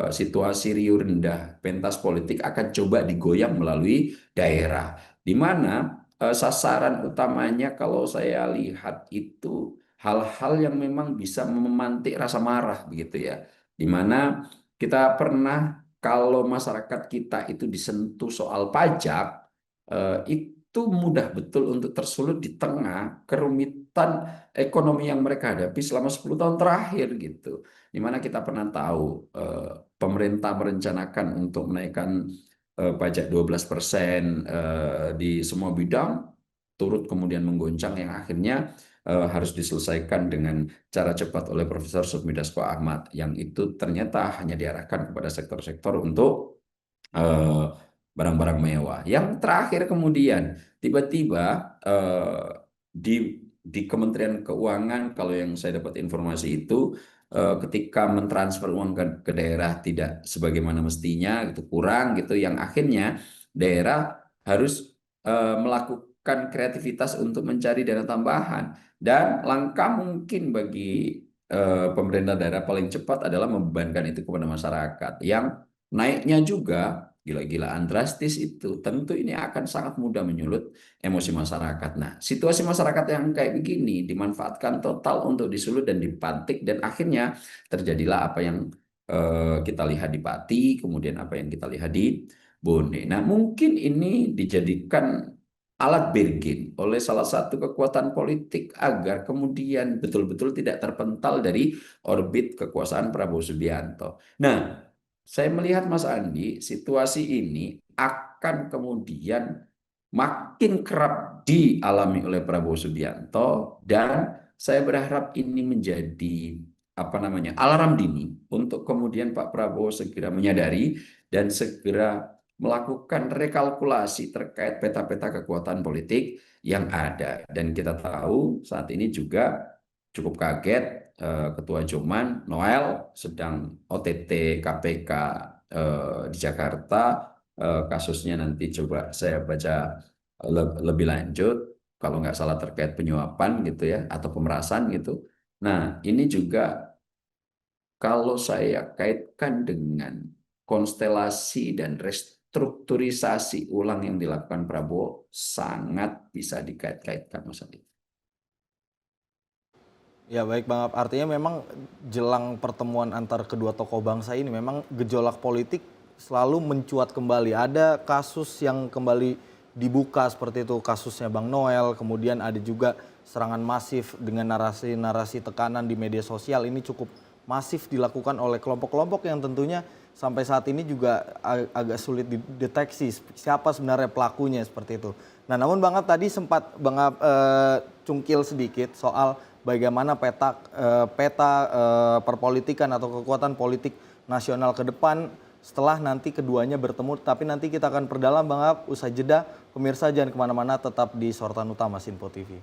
F: situasi riuh rendah pentas politik akan coba digoyang melalui daerah, di mana sasaran utamanya kalau saya lihat itu hal-hal yang memang bisa memantik rasa marah begitu ya. di mana kita pernah kalau masyarakat kita itu disentuh soal pajak, itu mudah betul untuk tersulut di tengah kerumitan ekonomi yang mereka hadapi selama 10 tahun terakhir gitu. Di mana kita pernah tahu pemerintah merencanakan untuk menaikkan pajak 12% di semua bidang, turut kemudian menggoncang yang akhirnya harus diselesaikan dengan cara cepat oleh Profesor Sufmi Dasko Ahmad, yang itu ternyata hanya diarahkan kepada sektor-sektor untuk barang-barang mewah. Yang terakhir kemudian tiba-tiba di Kementerian Keuangan, kalau yang saya dapat informasi itu, ketika mentransfer uang ke daerah tidak sebagaimana mestinya, itu kurang gitu, yang akhirnya daerah harus melakukan kreativitas untuk mencari dana tambahan. Dan langkah mungkin bagi pemerintah daerah paling cepat adalah membebankan itu kepada masyarakat, yang naiknya juga gila-gilaan drastis itu. Tentu ini akan sangat mudah menyulut emosi masyarakat. Nah, situasi masyarakat yang kayak begini dimanfaatkan total untuk disulut dan dipantik, dan akhirnya terjadilah apa yang kita lihat di Pati, kemudian apa yang kita lihat di Bone. Nah, mungkin ini dijadikan alat bargain oleh salah satu kekuatan politik agar kemudian betul-betul tidak terpental dari orbit kekuasaan Prabowo Subianto. Nah, saya melihat Mas Andi, situasi ini akan kemudian makin kerap dialami oleh Prabowo Subianto, dan saya berharap ini menjadi alarm dini untuk kemudian Pak Prabowo segera menyadari dan segera melakukan rekalkulasi terkait peta-peta kekuatan politik yang ada. Dan kita tahu saat ini juga cukup kaget, Ketua Joman Noel sedang OTT KPK di Jakarta. Kasusnya nanti coba saya baca lebih lanjut, kalau nggak salah terkait penyuapan gitu ya, atau pemerasan gitu. Nah, ini juga kalau saya kaitkan dengan konstelasi dan restrukturisasi ulang yang dilakukan Prabowo, sangat bisa dikait-kaitkan, Mas Adi.
E: Ya baik Bang Ab, artinya memang jelang pertemuan antar kedua tokoh bangsa ini memang gejolak politik selalu mencuat kembali. Ada kasus yang kembali dibuka seperti itu, kasusnya Bang Noel, kemudian ada juga serangan masif dengan narasi-narasi tekanan di media sosial. Ini cukup masif dilakukan oleh kelompok-kelompok yang tentunya sampai saat ini juga agak sulit dideteksi siapa sebenarnya pelakunya seperti itu. Nah, namun Bang Ab tadi sempat Bang Ab cungkil sedikit soal bagaimana peta perpolitikan atau kekuatan politik nasional ke depan setelah nanti keduanya bertemu. Tapi nanti kita akan perdalam Bang Ab usai jeda. Pemirsa jangan kemana-mana, tetap di Sorotan Utama Sinpo TV.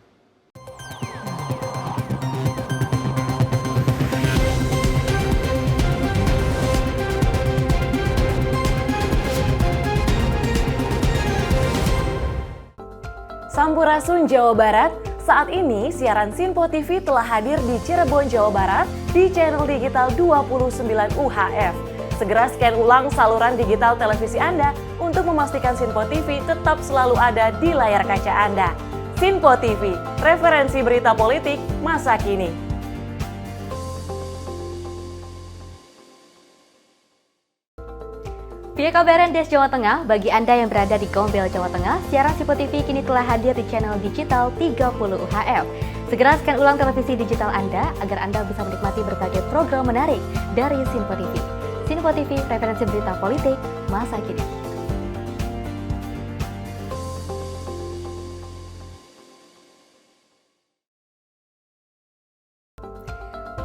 H: Sampurasun Jawa Barat, saat ini siaran Sinpo TV telah hadir di Cirebon, Jawa Barat di channel digital 29 UHF. Segera scan ulang saluran digital televisi Anda untuk memastikan Sinpo TV tetap selalu ada di layar kaca Anda. Sinpo TV, referensi berita politik masa kini.
G: Via kabaran Des Jawa Tengah, bagi Anda yang berada di Gombel, Jawa Tengah, siaran Sinpo TV kini telah hadir di channel digital 30 UHF. Segera scan ulang televisi digital Anda agar Anda bisa menikmati berbagai program menarik dari Sinpo TV. Sinpo TV, referensi berita politik masa kini.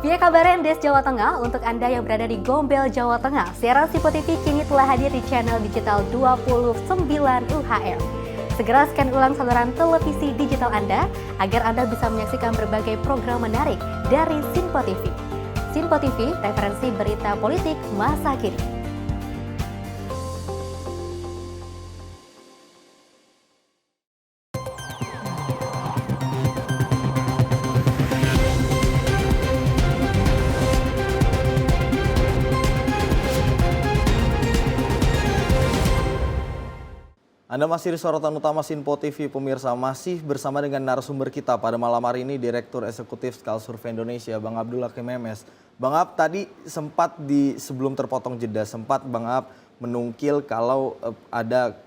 G: Via kabaran Des Jawa Tengah, untuk Anda yang berada di Gombel, Jawa Tengah, siaran Sinpo TV kini telah hadir di channel digital 29 UHF. Segera scan ulang saluran televisi digital Anda agar Anda bisa menyaksikan berbagai program menarik dari Sinpo TV. Sinpo TV, referensi berita politik masa kini.
E: Anda Anda masih di sorotan utama Sinpo TV, pemirsa. Masih bersama dengan narasumber kita pada malam hari ini, Direktur Eksekutif Skala Survei Indonesia, Bang Abdul Hakim MS. Bang Ab, tadi sempat sebelum terpotong jeda, sempat Bang Ab menungkil kalau ada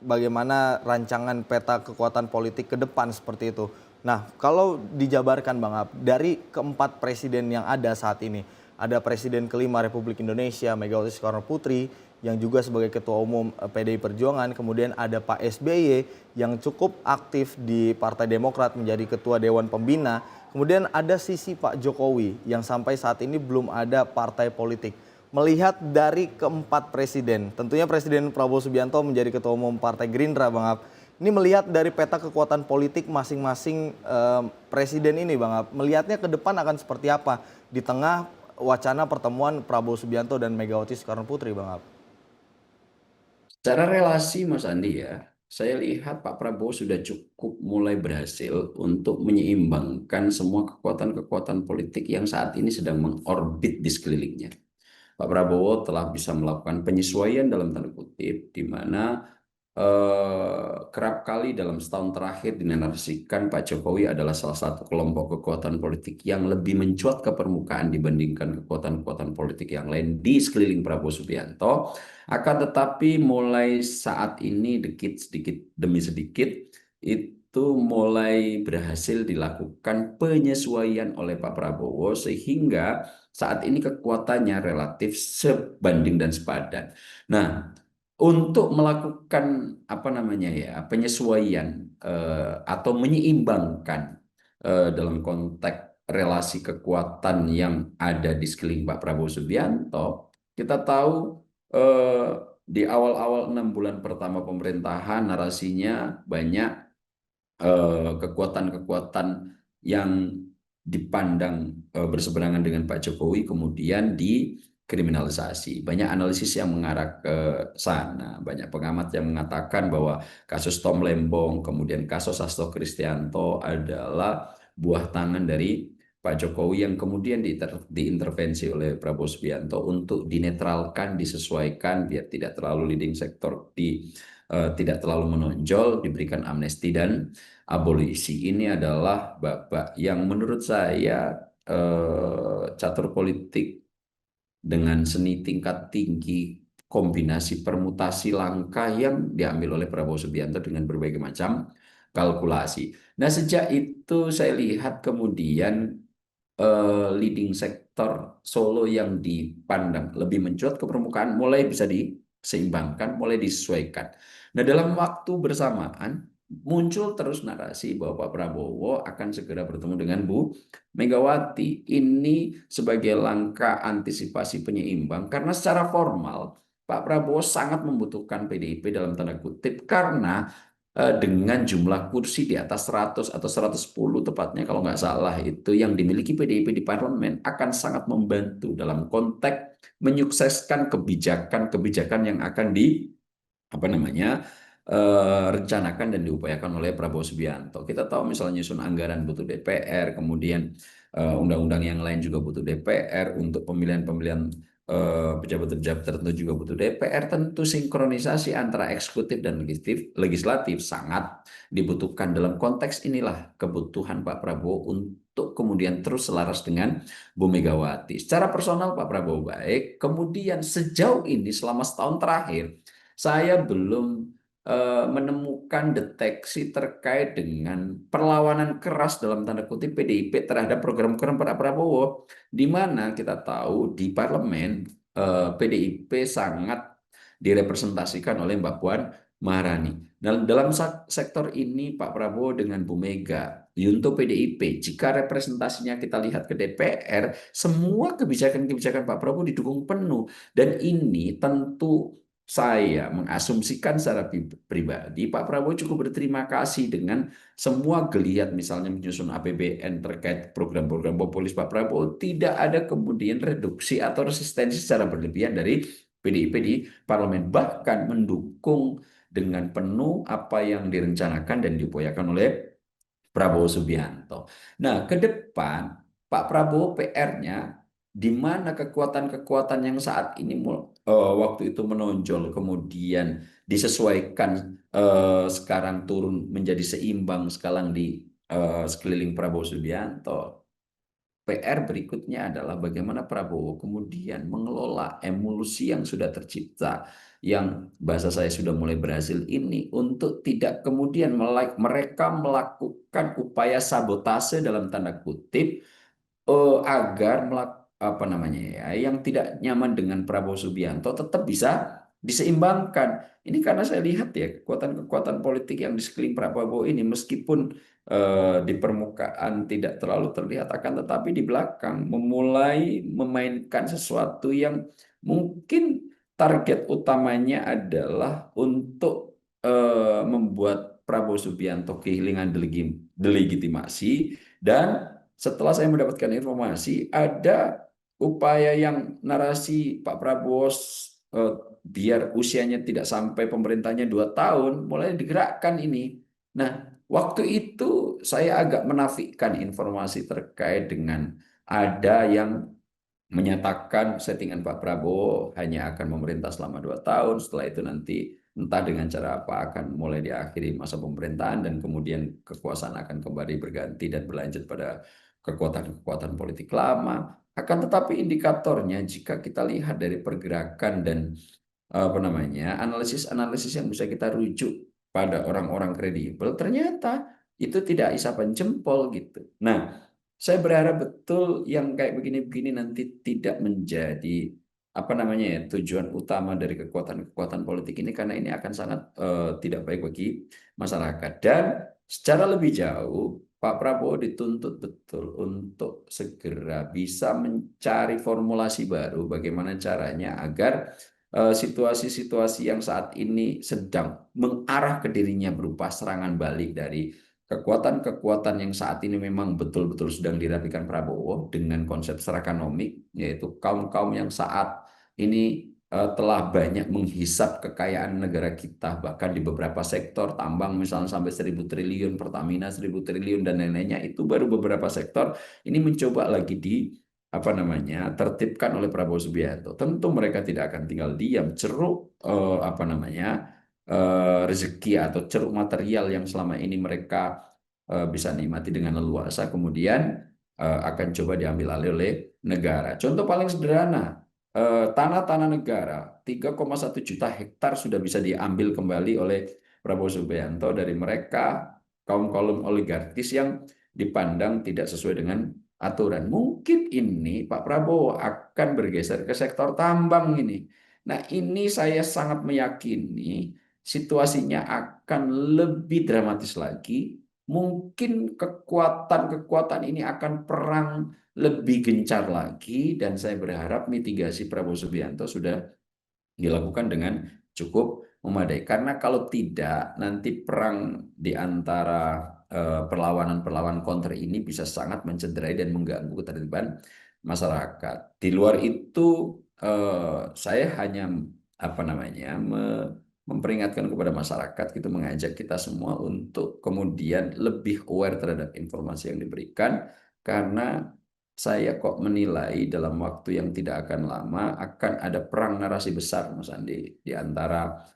E: bagaimana rancangan peta kekuatan politik ke depan seperti itu. Nah, kalau dijabarkan Bang Ab, dari keempat presiden yang ada saat ini, ada Presiden kelima Republik Indonesia, Megawati Soekarno Putri, yang juga sebagai Ketua Umum PDI Perjuangan, kemudian ada Pak SBY yang cukup aktif di Partai Demokrat menjadi Ketua Dewan Pembina, kemudian ada sisi Pak Jokowi yang sampai saat ini belum ada partai politik. Melihat dari keempat presiden, tentunya Presiden Prabowo Subianto menjadi Ketua Umum Partai Gerindra, Bang Ab. Ini melihat dari peta kekuatan politik masing-masing presiden ini, Bang Ab, melihatnya ke depan akan seperti apa di tengah wacana pertemuan Prabowo Subianto dan Megawati Soekarno Putri, Bang Ab?
F: Secara relasi Mas Andi ya, saya lihat Pak Prabowo sudah cukup mulai berhasil untuk menyeimbangkan semua kekuatan-kekuatan politik yang saat ini sedang mengorbit di sekelilingnya. Pak Prabowo telah bisa melakukan penyesuaian dalam tanda kutip, di mana kerap kali dalam setahun terakhir dinarasikan Pak Jokowi adalah salah satu kelompok kekuatan politik yang lebih mencuat ke permukaan dibandingkan kekuatan-kekuatan politik yang lain di sekeliling Prabowo Subianto. Akan tetapi mulai saat ini sedikit demi sedikit itu mulai berhasil dilakukan penyesuaian oleh Pak Prabowo sehingga saat ini kekuatannya relatif sebanding dan sepadan. Nah, untuk melakukan penyesuaian atau menyeimbangkan dalam konteks relasi kekuatan yang ada di sekeliling Pak Prabowo Subianto, kita tahu di awal-awal 6 bulan pertama pemerintahan narasinya banyak kekuatan-kekuatan yang dipandang berseberangan dengan Pak Jokowi kemudian dikriminalisasi. Banyak analisis yang mengarah ke sana. Banyak pengamat yang mengatakan bahwa kasus Tom Lembong, kemudian kasus Hasto Kristianto adalah buah tangan dari Pak Jokowi yang kemudian diintervensi oleh Prabowo Subianto untuk dinetralkan, disesuaikan biar tidak terlalu leading sektor, tidak terlalu menonjol, diberikan amnesti dan abolisi. Ini adalah babak yang menurut saya catur politik dengan seni tingkat tinggi, kombinasi permutasi langkah yang diambil oleh Prabowo Subianto dengan berbagai macam kalkulasi. Nah, sejak itu saya lihat kemudian leading sektor Solo yang dipandang lebih mencuat ke permukaan mulai bisa diseimbangkan, mulai disesuaikan. Nah, dalam waktu bersamaan muncul terus narasi bahwa Pak Prabowo akan segera bertemu dengan Bu Megawati. Ini sebagai langkah antisipasi penyeimbang karena secara formal Pak Prabowo sangat membutuhkan PDIP dalam tanda kutip karena dengan jumlah kursi di atas 100 atau 110 tepatnya kalau nggak salah itu yang dimiliki PDIP di parlemen akan sangat membantu dalam konteks menyukseskan kebijakan-kebijakan yang akan rencanakan dan diupayakan oleh Prabowo Subianto. Kita tahu misalnya nyusun anggaran butuh DPR, kemudian undang-undang yang lain juga butuh DPR, untuk pemilihan-pemilihan pejabat-pejabat tertentu juga butuh DPR. Tentu sinkronisasi antara eksekutif dan legislatif sangat dibutuhkan. Dalam konteks inilah kebutuhan Pak Prabowo untuk kemudian terus selaras dengan Bu Megawati. Secara personal Pak Prabowo baik, kemudian sejauh ini selama setahun terakhir saya belum menemukan deteksi terkait dengan perlawanan keras dalam tanda kutip PDIP terhadap program-program Pak Prabowo, di mana kita tahu di parlemen PDIP sangat direpresentasikan oleh Mbak Puan Maharani. Dalam sektor ini Pak Prabowo dengan Bu Mega, untuk PDIP, jika representasinya kita lihat ke DPR, semua kebijakan-kebijakan Pak Prabowo didukung penuh, dan ini tentu saya mengasumsikan secara pribadi Pak Prabowo cukup berterima kasih dengan semua geliat misalnya menyusun APBN terkait program-program populis Pak Prabowo. Tidak ada kemudian reduksi atau resistensi secara berlebihan dari PDIP di parlemen, bahkan mendukung dengan penuh apa yang direncanakan dan diupayakan oleh Prabowo Subianto. Nah, ke depan Pak Prabowo PR-nya di mana kekuatan-kekuatan yang saat ini waktu itu menonjol, kemudian disesuaikan, sekarang turun menjadi seimbang sekarang di sekeliling Prabowo Subianto. PR berikutnya adalah bagaimana Prabowo kemudian mengelola emulsi yang sudah tercipta, yang bahasa saya sudah mulai berhasil ini, untuk tidak kemudian mereka melakukan upaya sabotase dalam tanda kutip, agar apa namanya ya, yang tidak nyaman dengan Prabowo Subianto tetap bisa diseimbangkan. Ini karena saya lihat ya kekuatan-kekuatan politik yang di sekeliling Prabowo ini, meskipun di permukaan tidak terlalu terlihat, akan tetapi di belakang memulai memainkan sesuatu yang mungkin target utamanya adalah untuk membuat Prabowo Subianto kehilangan delegitimasi. Dan setelah saya mendapatkan informasi, ada upaya yang narasi Pak Prabowo biar usianya tidak sampai pemerintahnya 2 tahun, mulai digerakkan ini. Nah, waktu itu saya agak menafikan informasi terkait dengan ada yang menyatakan settingan Pak Prabowo hanya akan memerintah selama 2 tahun, setelah itu nanti entah dengan cara apa akan mulai diakhiri masa pemerintahan dan kemudian kekuasaan akan kembali berganti dan berlanjut pada kekuatan-kekuatan politik lama. Akan tetapi indikatornya jika kita lihat dari pergerakan dan apa namanya, analisis-analisis yang bisa kita rujuk pada orang-orang kredibel, ternyata itu tidak isapan jempol gitu. Nah, saya berharap betul yang kayak begini-begini nanti tidak menjadi apa namanya ya, tujuan utama dari kekuatan-kekuatan politik ini, karena ini akan sangat tidak baik bagi masyarakat. Dan secara lebih jauh, Pak Prabowo dituntut betul untuk segera bisa mencari formulasi baru bagaimana caranya agar situasi-situasi yang saat ini sedang mengarah ke dirinya berupa serangan balik dari kekuatan-kekuatan yang saat ini memang betul-betul sedang dirapikan Prabowo dengan konsep serakanomik, yaitu kaum-kaum yang saat ini telah banyak menghisap kekayaan negara kita, bahkan di beberapa sektor tambang misalnya sampai 1.000 triliun, Pertamina 1.000 triliun dan lain-lainnya, itu baru beberapa sektor ini mencoba lagi di apa namanya tertibkan oleh Prabowo Subianto. Tentu mereka tidak akan tinggal diam. Ceruk apa namanya rezeki atau ceruk material yang selama ini mereka bisa nikmati dengan leluasa kemudian akan coba diambil alih oleh negara. Contoh paling sederhana, tanah-tanah negara 3,1 juta hektar sudah bisa diambil kembali oleh Prabowo Subianto dari mereka kaum-kaum oligarkis yang dipandang tidak sesuai dengan aturan. Mungkin ini Pak Prabowo akan bergeser ke sektor tambang ini. Nah, ini saya sangat meyakini situasinya akan lebih dramatis lagi. Mungkin kekuatan-kekuatan ini akan perang lebih gencar lagi, dan saya berharap mitigasi Prabowo Subianto sudah dilakukan dengan cukup memadai. Karena kalau tidak, nanti perang di antara perlawanan-perlawanan counter ini bisa sangat mencederai dan mengganggu ketertiban masyarakat. Di luar itu, saya hanya apa namanya memperingatkan kepada masyarakat, gitu, mengajak kita semua untuk kemudian lebih aware terhadap informasi yang diberikan, karena saya kok menilai dalam waktu yang tidak akan lama akan ada perang narasi besar, Mas Andi, di antara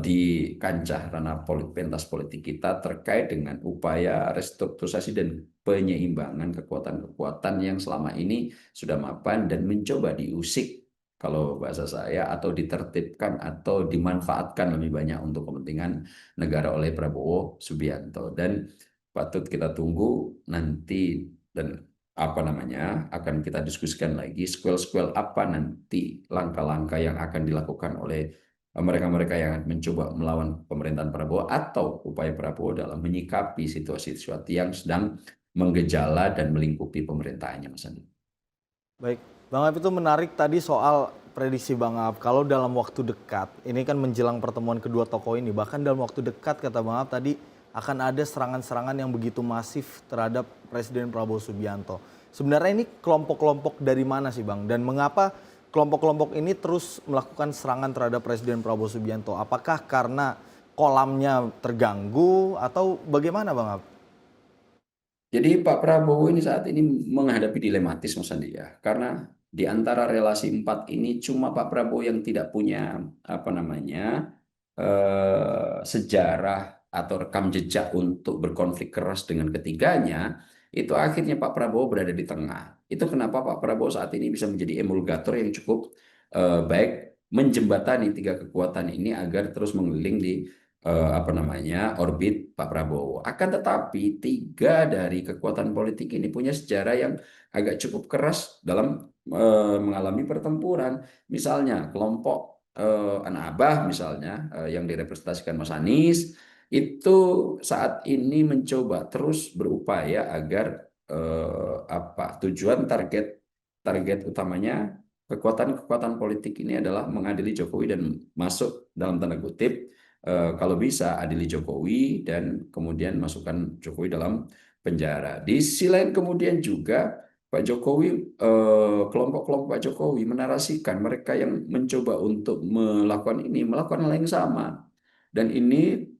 F: di kancah ranah pentas politik kita terkait dengan upaya restrukturisasi dan penyeimbangan kekuatan-kekuatan yang selama ini sudah mapan dan mencoba diusik kalau bahasa saya, atau ditertibkan atau dimanfaatkan lebih banyak untuk kepentingan negara oleh Prabowo Subianto. Dan patut kita tunggu nanti, dan apa namanya akan kita diskusikan lagi squel-squel apa nanti langkah-langkah yang akan dilakukan oleh mereka-mereka yang mencoba melawan pemerintahan Prabowo atau upaya Prabowo dalam menyikapi situasi-situasi yang sedang menggejala dan melingkupi pemerintahannya, Mas Andi.
E: Baik, Bang Ab, itu menarik tadi soal prediksi Bang Ab. Kalau dalam waktu dekat, ini kan menjelang pertemuan kedua tokoh ini, bahkan dalam waktu dekat kata Bang Ab tadi akan ada serangan-serangan yang begitu masif terhadap Presiden Prabowo Subianto. Sebenarnya ini kelompok-kelompok dari mana sih Bang? Dan mengapa kelompok-kelompok ini terus melakukan serangan terhadap Presiden Prabowo Subianto? Apakah karena kolamnya terganggu atau bagaimana Bang Ab?
F: Jadi Pak Prabowo ini saat ini menghadapi dilematis, Mas Andi, ya. Karena di antara relasi empat ini cuma Pak Prabowo yang tidak punya sejarah atau rekam jejak untuk berkonflik keras dengan ketiganya, itu akhirnya Pak Prabowo berada di tengah. Itu kenapa Pak Prabowo saat ini bisa menjadi emulgator yang cukup baik menjembatani tiga kekuatan ini agar terus mengeliling di orbit Pak Prabowo. Akan tetapi tiga dari kekuatan politik ini punya sejarah yang agak cukup keras dalam mengalami pertempuran. Misalnya kelompok anak abah misalnya yang direpresentasikan Mas Anies itu saat ini mencoba terus berupaya agar tujuan target utamanya kekuatan-kekuatan politik ini adalah mengadili Jokowi dan masuk dalam tanda kutip kalau bisa adili Jokowi dan kemudian masukkan Jokowi dalam penjara. Di sisi lain kemudian juga Pak Jokowi, kelompok-kelompok Pak Jokowi menarasikan mereka yang mencoba untuk melakukan hal yang sama. Dan ini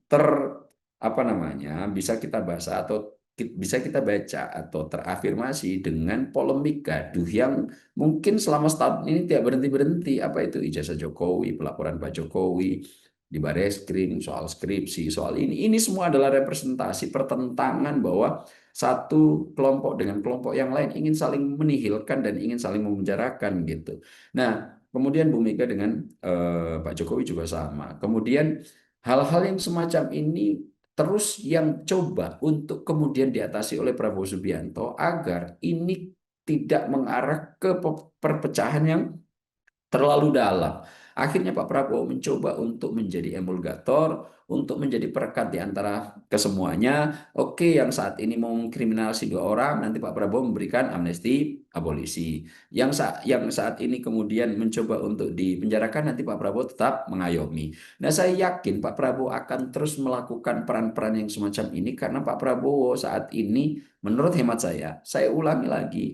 F: bisa kita baca atau terafirmasi dengan polemik gaduh yang mungkin selama setahun ini tidak berhenti-berhenti. Apa itu ijazah Jokowi, pelaporan Pak Jokowi di Bareskrim, soal skripsi, soal ini semua adalah representasi pertentangan bahwa satu kelompok dengan kelompok yang lain ingin saling menihilkan dan ingin saling memenjarakan gitu. Nah, kemudian Bu Mega dengan Pak Jokowi juga sama. Kemudian hal-hal yang semacam ini terus yang coba untuk kemudian diatasi oleh Prabowo Subianto agar ini tidak mengarah ke perpecahan yang terlalu dalam. Akhirnya Pak Prabowo mencoba untuk menjadi emulgator, untuk menjadi perekat di antara kesemuanya. Oke, yang saat ini mau mengkriminalisasi 2 orang, nanti Pak Prabowo memberikan amnesti abolisi. Yang saat ini kemudian mencoba untuk dipenjarakan, nanti Pak Prabowo tetap mengayomi. Nah, saya yakin Pak Prabowo akan terus melakukan peran-peran yang semacam ini karena Pak Prabowo saat ini, menurut hemat saya ulangi lagi,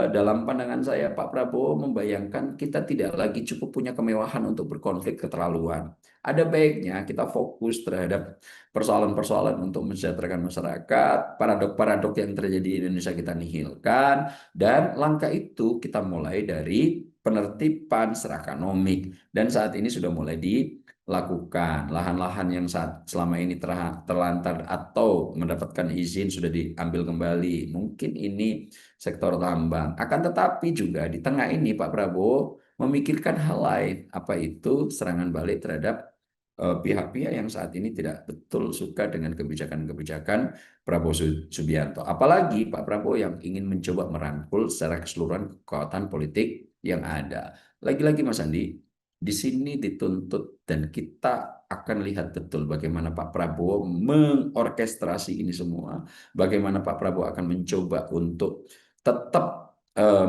F: dalam pandangan saya Pak Prabowo membayangkan kita tidak lagi cukup punya kemewahan untuk berkonflik keterlaluan. Ada baiknya kita fokus terhadap persoalan-persoalan untuk mensejahterakan masyarakat, paradok-paradok yang terjadi di Indonesia kita nihilkan, dan langkah itu kita mulai dari penertiban secara ekonomik, dan saat ini sudah mulai dilakukan. Lahan-lahan yang selama ini terlantar atau mendapatkan izin sudah diambil kembali. Mungkin ini sektor tambang. Akan tetapi juga di tengah ini Pak Prabowo memikirkan hal lain, apa itu serangan balik terhadap pihak-pihak yang saat ini tidak betul suka dengan kebijakan-kebijakan Prabowo Subianto. Apalagi Pak Prabowo yang ingin mencoba merangkul secara keseluruhan kekuatan politik yang ada. Lagi-lagi Mas Andi, di sini dituntut dan kita akan lihat betul bagaimana Pak Prabowo mengorkestrasi ini semua, bagaimana Pak Prabowo akan mencoba untuk tetap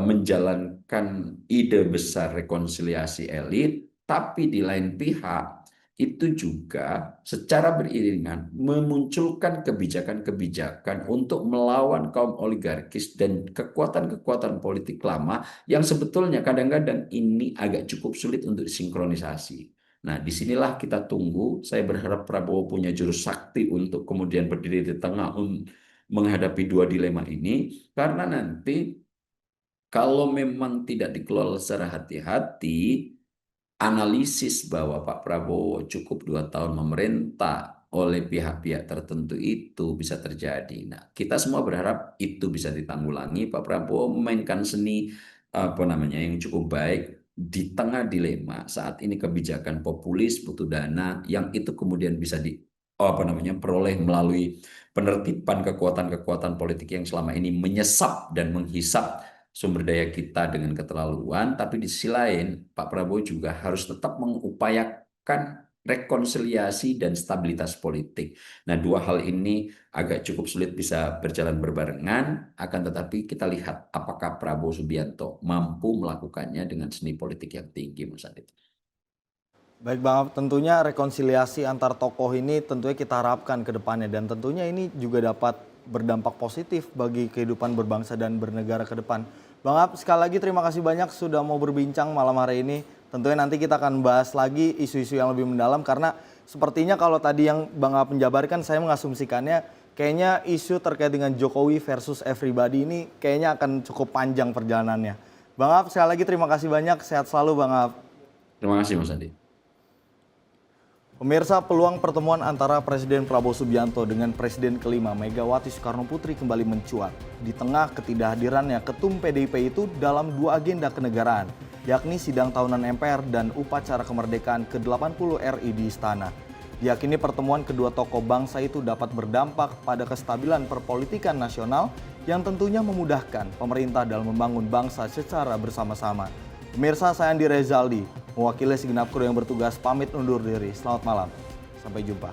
F: menjalankan ide besar rekonsiliasi elit, tapi di lain pihak itu juga secara beriringan memunculkan kebijakan-kebijakan untuk melawan kaum oligarkis dan kekuatan-kekuatan politik lama yang sebetulnya kadang-kadang ini agak cukup sulit untuk disinkronisasi. Nah, disinilah kita tunggu. Saya berharap Prabowo punya jurus sakti untuk kemudian berdiri di tengah menghadapi 2 dilema ini, karena nanti kalau memang tidak dikelola secara hati-hati, analisis bahwa Pak Prabowo cukup 2 tahun memerintah oleh pihak-pihak tertentu itu bisa terjadi. Nah, kita semua berharap itu bisa ditanggulangi. Pak Prabowo memainkan seni yang cukup baik di tengah dilema saat ini kebijakan populis butuh dana yang itu kemudian bisa peroleh melalui penertiban kekuatan-kekuatan politik yang selama ini menyesap dan menghisap sumber daya kita dengan keterlaluan. Tapi di sisi lain Pak Prabowo juga harus tetap mengupayakan rekonsiliasi dan stabilitas politik. Nah, 2 hal ini agak cukup sulit bisa berjalan berbarengan, akan tetapi kita lihat apakah Prabowo Subianto mampu melakukannya dengan seni politik yang tinggi, Mas Adit.
E: Baik Bang, tentunya rekonsiliasi antar tokoh ini tentunya kita harapkan ke depannya, dan tentunya ini juga dapat berdampak positif bagi kehidupan berbangsa dan bernegara ke depan. Bang Ab, sekali lagi terima kasih banyak sudah mau berbincang malam hari ini. Tentunya nanti kita akan bahas lagi isu-isu yang lebih mendalam, karena sepertinya kalau tadi yang Bang Ab menjabarkan, saya mengasumsikannya kayaknya isu terkait dengan Jokowi versus everybody ini kayaknya akan cukup panjang perjalanannya. Bang Ab, sekali lagi terima kasih banyak. Sehat selalu Bang Ab.
F: Terima kasih Mas Andi.
E: Pemirsa, peluang pertemuan antara Presiden Prabowo Subianto dengan Presiden kelima Megawati Soekarno Putri kembali mencuat. Di tengah ketidakhadirannya Ketum PDIP itu dalam dua agenda kenegaraan, yakni sidang tahunan MPR dan upacara kemerdekaan ke-80 RI di Istana. Diyakini pertemuan kedua tokoh bangsa itu dapat berdampak pada kestabilan perpolitikan nasional yang tentunya memudahkan pemerintah dalam membangun bangsa secara bersama-sama. Pemirsa, saya Andi Rezaldi, mewakili segenap kru yang bertugas pamit undur diri. Selamat malam, sampai jumpa.